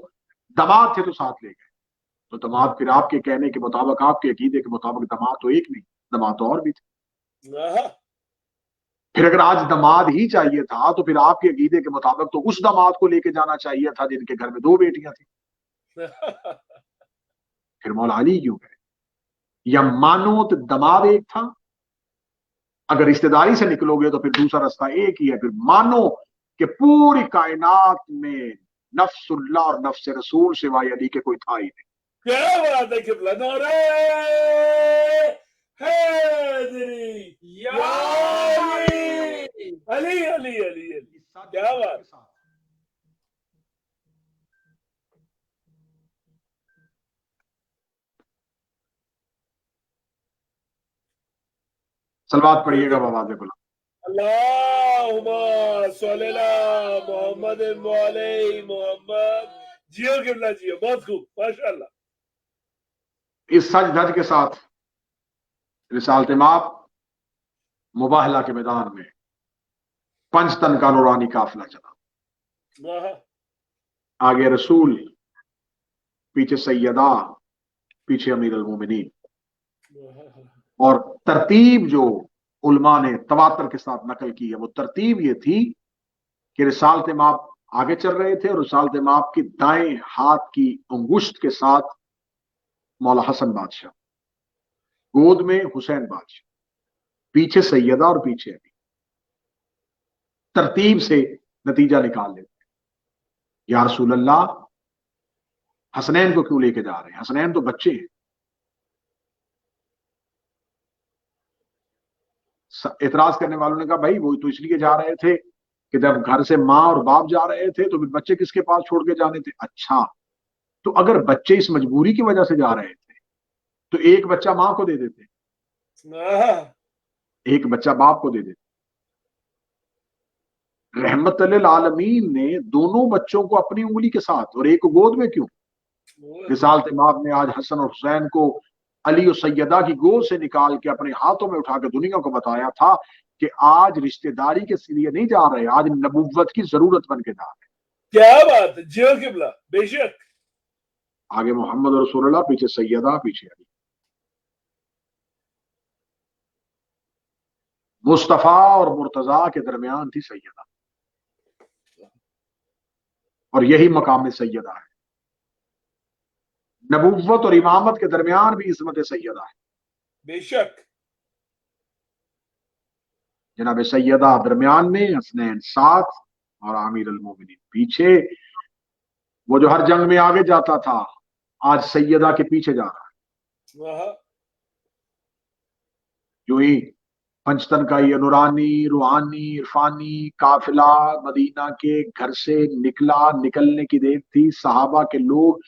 दमाद थे तो साथ ले गए। तो दमाद फिर आपके कहने के मुताबिक, आपके अकीदे के मुताबिक दमाद तो एक नहीं, दमाद तो और भी थे। फिर अगर आज दमाद ही चाहिए था तो फिर आपके अकीदे के मुताबिक तो उस दमाद को लेके जाना चाहिए था जिनके घर में 2 बेटियां थी। फिर मौला अली क्यों गए? या मानो तो दमाद एक था, अगर रिश्तेदारी से निकलोगे तो फिर दूसरा रास्ता एक ही है, फिर मानो कि पूरी कायनात में नफ्सुल्लाह और नफ्स रसूल सिवाय अली के कोई था ही नहीं। क्या बात है किबला, नारे हैदरी या अली अली अली अली, क्या बात। सलवात पढ़िएगा बाबा गुलाम। अल्लाहुम्मा सल्ली अला मोहम्मद व अलैहि मोहम्मद। जियो किबला, जियो, बहुत खूब, माशाअल्लाह। इस सज धज के साथ रिसालत माप मुबाहला के मैदान में 5 तन का नूरानी काफिला चला। आगे रसूल, पीछे सैयदा, पीछे अमीर अल मोमिनीन। और तरतीब जो उलमा ने तवातर के साथ नकल की है, वो तरतीब ये थी कि रिसालत माप आगे चल रहे थे और रिसालत माप की दाएं हाथ की अंगुश्त के साथ मौला हसन बादशाह, गोद में हुसैन बादशाह, पीछे सैयदा और पीछे अली। तरतीब से नतीजा निकाल लेते। या रसूल अल्लाह, हसनैन को क्यों लेके जा रहे हैं? हसनैन तो बच्चे हैं। एतराज करने वालों ने कहा भाई वो तो इसलिए जा रहे थे कि जब घर से माँ और बाप जा रहे थे तो फिर बच्चे किसके पास छोड़ के जाने थे? अच्छा, तो अगर बच्चे इस मजबूरी की वजह से जा रहे थे तो एक बच्चा माँ को दे देते, एक बच्चा बाप को दे देते। रहमत लिल आलमीन ने दोनों बच्चों को अपनी उंगली के साथ और एक गोद में क्यों? रिसालत माप ने आज हसन और हुसैन को अली और सैयदा की गोद से निकाल के अपने हाथों में उठा के दुनिया को बताया था कि आज रिश्तेदारी के लिए नहीं जा रहे, आज नबुव्वत की जरूरत बन के जा रहे। क्या बात है, जियो किबला, बेशक। आगे मोहम्मद रसूलुल्लाह, पीछे सैयदा, पीछे अली। मुस्तफा और मुर्तजा के दरमियान थी सैयदा, और यही मकाम सैयदा है। नबुव्वत और इमामत के दरमियान भी इस्मत सैयदा है, बेशक। जनाब सैयदा दरमियान में, हसनैन साथ और आमिर अल मोमिनीन पीछे। वो जो हर जंग में आगे जाता था आज सैयदा के पीछे जा रहा है। जो ही पंचतन का ये नूरानी, रूहानी, इरफानी काफिला मदीना के घर से निकलने की देर थी। सहाबा के लोग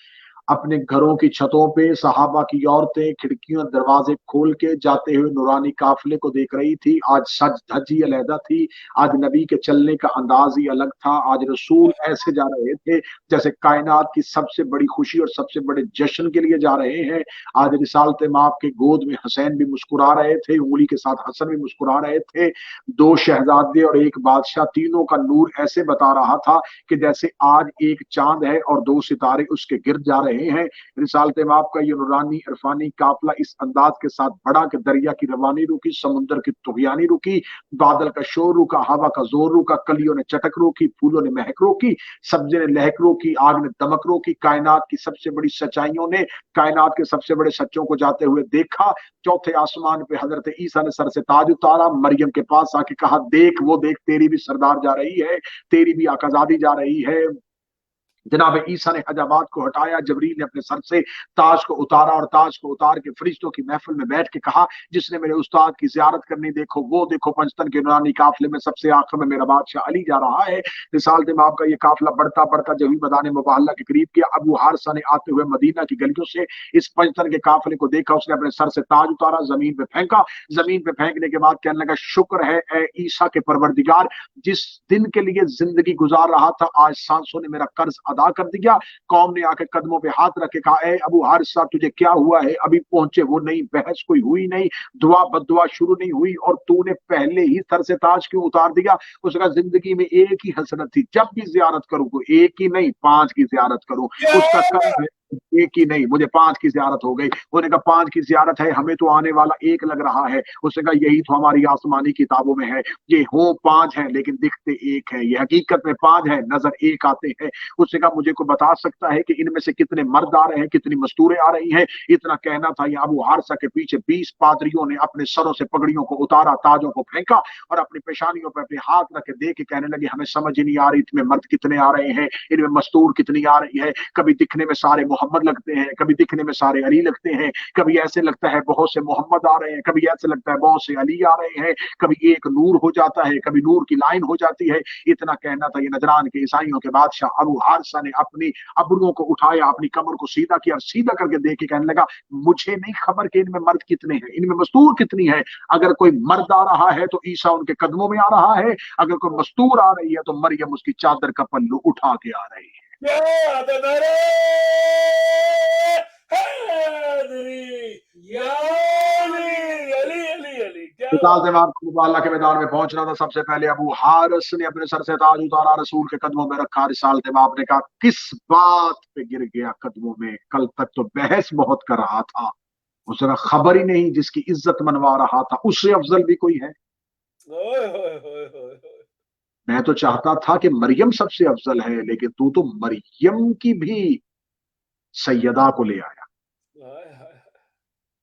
अपने घरों की छतों पे, सहाबा की औरतें खिड़कियों दरवाजे खोल के जाते हुए नूरानी काफिले को देख रही थी। आज सज धज ही अलहदा थी, आज नबी के चलने का अंदाज ही अलग था। आज रसूल ऐसे जा रहे थे जैसे कायनात की सबसे बड़ी खुशी और सबसे बड़े जश्न के लिए जा रहे हैं। आज रिसालत माप के गोद में हुसैन भी मुस्कुरा रहे थे, उंगली के साथ हसन भी मुस्कुरा रहे थे। 2 शहजादे और एक बादशाह, तीनों का नूर ऐसे बता रहा था कि जैसे आज एक चांद है और 2 सितारे उसके गिर्द जा रहे रहे हैं। रिसालत माप का ये नूरानी इरफानी काफिला इस अंदाज के साथ बढ़ा कि दरिया की रवानी रुकी, समुद्र की तुगयानी रुकी, बादल का शोर रुका, हवा का जोर रुका, कलियों ने चटक रोकी, फूलों ने महक रोकी, सब्जे ने लहक रोकी, आग ने दमक रोकी, कायनात की सबसे बड़ी सच्चाइयों ने कायनात के सबसे बड़े सच्चों को जाते हुए देखा। चौथे आसमान पे हजरत ईसा ने सर से ताज उतारा, मरियम के पास आके कहा देख वो देख तेरी भी सरदार जा रही है, तेरी भी आकाजादी जा रही है। जनाब ईसा ने हजाबात को हटाया, जबरील ने अपने सर से ताज को उतारा और ताज को उतार के फरिश्तों की महफिल में बैठ के कहा जिसने मेरे उस्ताद की जियारत करनी देखो वो देखो, पंचतन के नूरानी काफिले में सबसे आखिर में मेरा बादशाह अली जा रहा है। रिसालत माप का ये काफिला बढ़ता बढ़ता जब मैदान मुबाहला के करीब किया, अबू हारसा ने आते हुए मदीना की गलियों से इस पंचतन के काफिले को देखा, उसने अपने सर से ताज उतारा, जमीन पे फेंका, जमीन पे फेंकने के बाद कहने लगा शुक्र है ए ईसा के परवरदिगार, जिस दिन के लिए जिंदगी गुजार रहा था आज सांसों ने मेरा कर्ज अदा कर दिया। कौम ने आके कदमों पे हाथ रखे कहा ए अबू हारिसा तुझे क्या हुआ है, अभी पहुंचे वो नहीं, बहस कोई हुई नहीं, दुआ बददुआ शुरू नहीं हुई और तूने पहले ही सर से ताज क्यों उतार दिया। उसका जिंदगी में एक ही हसरत थी, जब भी जियारत करूं तो एक ही नहीं 5 की जियारत करूं, उसका कर्ज है एक ही नहीं, मुझे 5 की जियारत हो गई। उन्होंने कहा 5 की जियारत है, हमें तो आने वाला एक लग रहा है। उसने कहा यही तो हमारी आसमानी किताबों में है, ये हो 5 है लेकिन दिखते एक है, ये हकीकत में 5 है नजर एक आते हैं। उसने कहा मुझे को बता सकता है कि इनमें से कितने मर्द आ रहे हैं, कितनी मस्तूरें आ रही हैं। इतना कहना था या अबू हारसा के पीछे 20 पादरियों ने अपने सरों से पगड़ियों को उतारा, ताजों को फेंका और अपनी पेशानियों पर अपने हाथ रख के देख के कहने लगे हमें समझ ही नहीं आ रही इनमें मर्द कितने आ रहे हैं, इनमें मस्तूर कितनी आ रही है। कभी दिखने में सारे मोहम्मद लगते हैं, कभी दिखने में सारे अली लगते हैं, कभी ऐसे लगता है बहुत से मोहम्मद आ रहे हैं, कभी ऐसे लगता है बहुत से अली आ रहे हैं, कभी एक नूर हो जाता है, कभी नूर की लाइन हो जाती है। इतना कहना था। ये नजरान के ईसाइयों के बादशाह अबू हारसा ने अपनी अबरुओं को उठाया, अपनी कमर को सीधा किया, सीधा करके देख के कहने लगा मुझे नहीं खबर कि इनमें मर्द कितने हैं, इनमें मस्तूर कितनी है। अगर कोई मर्द आ रहा है तो ईसा उनके कदमों में आ रहा है, अगर कोई मस्तूर आ रही है तो मरियम उसकी चादर का पल्लू उठा के आ रही है। मुबाला के मैदान में पहुंचना था। सबसे पहले अबू हारिस ने अपने सर से ताज उतारा, रसूल के कदमों में रखा। रिसालत माप ने कहा किस बात पे गिर गया कदमों में, कल तक तो बहस बहुत कर रहा था, उसने खबर ही नहीं जिसकी इज्जत मनवा रहा था उससे अफजल भी कोई है। मैं तो चाहता था कि मरियम सबसे अफजल है, लेकिन तू तो मरियम की भी सैयदा को ले आया।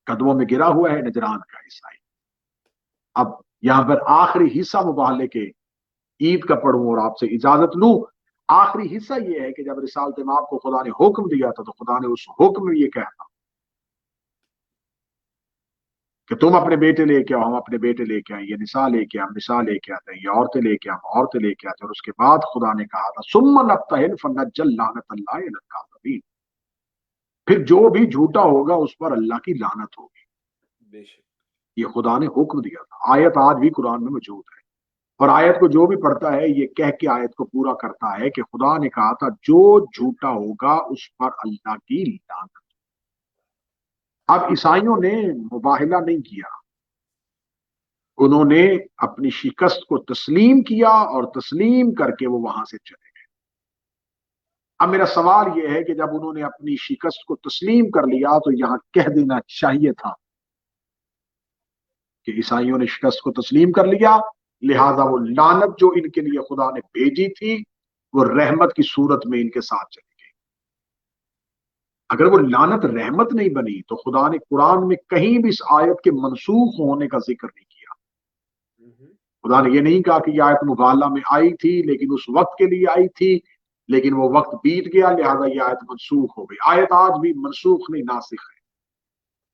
कदमों में गिरा हुआ है नजरान का ईसाई। अब यहां पर आखिरी हिस्सा मुबाहले के ईद का पढ़ूं और आपसे इजाजत लूं। आखिरी हिस्सा यह है कि जब रिसालत माप को खुदा ने हुक्म दिया था तो खुदा ने उस हुक्म में यह कहता कि तुम अपने बेटे लेके आओ, हम अपने बेटे लेके आए, ये निसा लेके हम निसा लेके आते हैं, ये औरतें लेके हम औरतें लेके आते हैं। और उसके बाद खुदा ने कहा था सुम्मा नब्तहिल फनज्जल लानतल्लाहि अलल काज़िबीन, फिर जो भी झूठा होगा उस पर अल्लाह की लानत होगी। ये खुदा ने हुक्म दिया था। आयत आज भी कुरान में मौजूद है और आयत को जो भी पढ़ता है ये कह के आयत को पूरा करता है कि खुदा ने कहा था जो झूठा होगा उस पर अल्लाह की लानत। अब ईसाइयों ने मुबाहिला नहीं किया, उन्होंने अपनी शिकस्त को तस्लीम किया और तस्लीम करके वो वहां से चले गए। अब मेरा सवाल यह है कि जब उन्होंने अपनी शिकस्त को तस्लीम कर लिया तो यहां कह देना चाहिए था कि ईसाइयों ने शिकस्त को तस्लीम कर लिया, लिहाजा वो लानत जो इनके लिए खुदा ने भेजी थी वो रहमत की सूरत में इनके साथ चली गई। अगर वो लानत रहमत नहीं बनी तो खुदा ने कुरान में कहीं भी इस आयत के मनसूख होने का जिक्र नहीं किया। खुदा ने ये नहीं कहा कि यह आयत मुबाला में आई थी लेकिन उस वक्त के लिए आई थी, लेकिन वो वक्त बीत गया लिहाजा यह आयत मनसूख हो गई। आयत आज भी मनसूख नहीं नासिख है।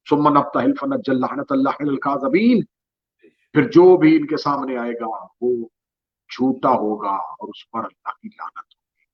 सुम्मा नब्तहिल फनज्जल लानतल्लाहि अलल काज़िबीन, फिर जो भी इनके सामने आएगा वो झूठा होगा और उस पर अल्लाह की लानत होगी।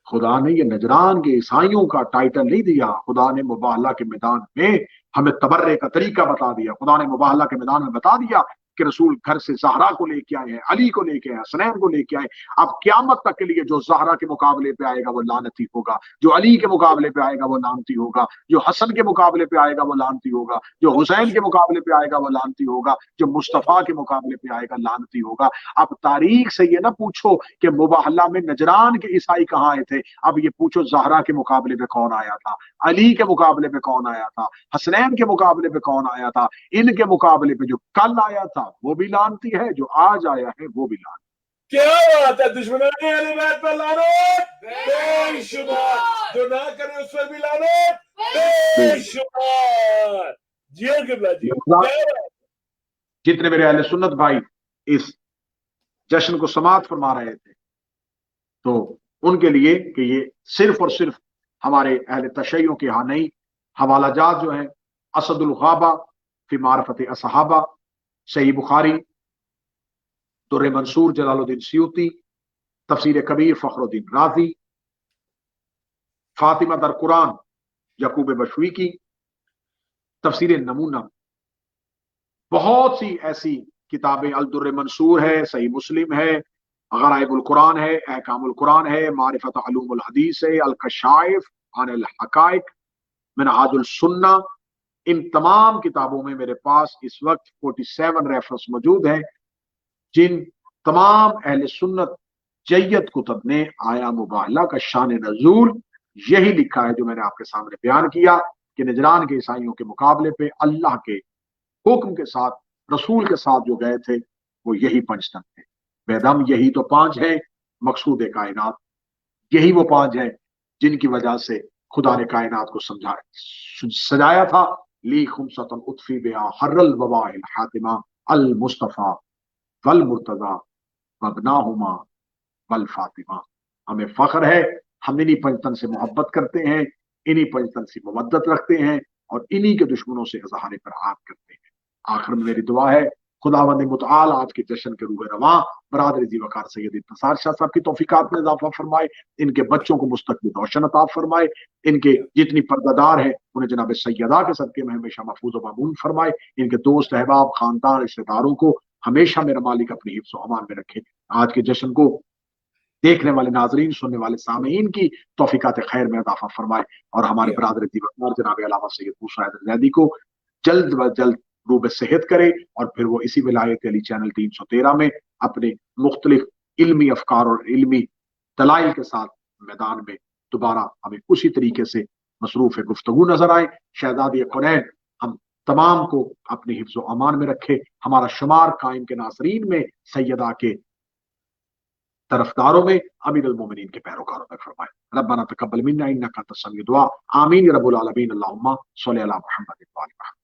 खुदा ने ये नजरान के ईसाइयों का टाइटल नहीं दिया, खुदा ने मुबाहला के मैदान में हमें तबर्रे का तरीका बता दिया। खुदा ने मुबाहला के मैदान में बता दिया कि रसूल घर से ज़हरा को लेके आए हैं, अली को लेके आए, हसनैन को लेके आए। अब क़यामत तक के लिए जो ज़हरा के मुकाबले पे आएगा वो लानती होगा, जो अली के मुकाबले पे आएगा वो लानती होगा, जो हसन के मुकाबले पे आएगा वो लानती होगा, जो हुसैन के मुकाबले पे आएगा वो लानती होगा, जो मुस्तफ़ा के मुकाबले पे आएगा लानती होगा। अब तारीख से ये ना पूछो कि मुबाहला में नजरान के ईसाई कहाँ आए थे, अब ये पूछो ज़हरा के मुकाबले पे कौन आया था, अली के मुकाबले पे कौन आया था, हसनैन के मुकाबले पे कौन आया था। इनके मुकाबले पे जो कल आया था वो भी लानती है, जो आज आया है वो भी लानती। क्या बात है, दुश्मनों ने अहले बैत पर लानत बेशुमार, जो ना करे उस पर भी लानत बेशुमार। जियो किबला जी, जितने मेरे अहले सुन्नत भाई इस जश्न को समाप्त फरमा रहे थे तो उनके लिए कि ये सिर्फ और सिर्फ हमारे अहले तशय्युं के यहाँ नहीं, हवाला जात जो है असदुल गाबा फी मारफत असहाबा, सही बुखारी, दुर्र मंसूर जलालुद्दीन सियूती, तफसीर कबीर फखरुद्दीन राजी, फातिमा दर कुरान यकूब बशवी की, तफसीर नमूना, बहुत सी ऐसी किताबें, अल दुर्र मंसूर है, सही मुस्लिम है, गराइबुल कुरान है, अहकामुल कुरान है, मारिफत अलूमुल हदीस है, अल कशाइफ अनिल हकाइक, मिनहाजुल सुन्ना। इन तमाम किताबों में मेरे पास इस वक्त 47 रेफरेंस मौजूद हैं, जिन तमाम अहले सुन्नत जय्यत कुतब ने आया मुबाहला का शान नजूल यही लिखा है जो मैंने आपके सामने बयान किया कि नजरान के ईसाइयों के मुकाबले पे अल्लाह के हुक्म के साथ, रसूल के साथ जो गए थे वो यही पंचतन थे। बेदम यही तो पांच है मकसूद कायनात, यही वो पांच है जिनकी वजह से खुदा ने कायनात को सजाया था। ली खुमसतन उत्फी बिहा हर्रल वबाइल हातिमा अल मुस्तफा वल मुर्तजा वबनाहुमा वल फातिमा। हमें फख्र है, हम इन्हीं पंचतन से मोहब्बत करते हैं, इन्हीं पंचतन से मवद्दत रखते हैं और इन्हीं के दुश्मनों से इज़हार बराअत करते हैं। आखिर में मेरी दुआ है खुदावंद मुतआल आज के जश्न के रूह रवां बरादर जी वकार सैयद इंतसार शाह साहब की तौफीकात में इजाफा फरमाए, इनके बच्चों को मुस्तक़बिल रोशन अता फरमाए, इनके जितनी पर्दादार है उन्हें जनाब सैयदा के सदके में हमेशा महफूज व मामून फरमाए, इनके दोस्त अहबाब खानदान रिश्तेदारों को हमेशा मेरा मालिक अपनी हिफ्ज़ व अमान में रखे। आज के जश्न को देखने वाले नाजरीन, सुनने वाले सामीन की तौफीकात खैर में इजाफा फरमाए और हमारे बरादर जी वकार जनाब अल्लामा सैयद मूसा हैदर ज़ैदी को जल्द व जल्द रूब सेहत करे और फिर वो इसी विलायत अली चैनल 313 में अपने मुख्तलिफ इल्मी अफकार और इल्मी दलाइल के साथ मैदान में दोबारा हमें उसी तरीके से मसरूफ गुफ्तगू नजर आए। शहजादी कुरैन हम तमाम को अपने हिफ्ज़ व अमान में रखे, हमारा शुमार कायम के नासरीन में, सैयदा के तरफदारों में, अमीर अल मोमिनीन के पैरोकारों में फरमाए। रब्बना तकब्बल मिन्ना इन्नका अंतस समीउद दुआ। आमीन या रब्बुल आलमीन। अल्लाहुम्मा सल्लि अला मुहम्मद व अली मुहम्मद।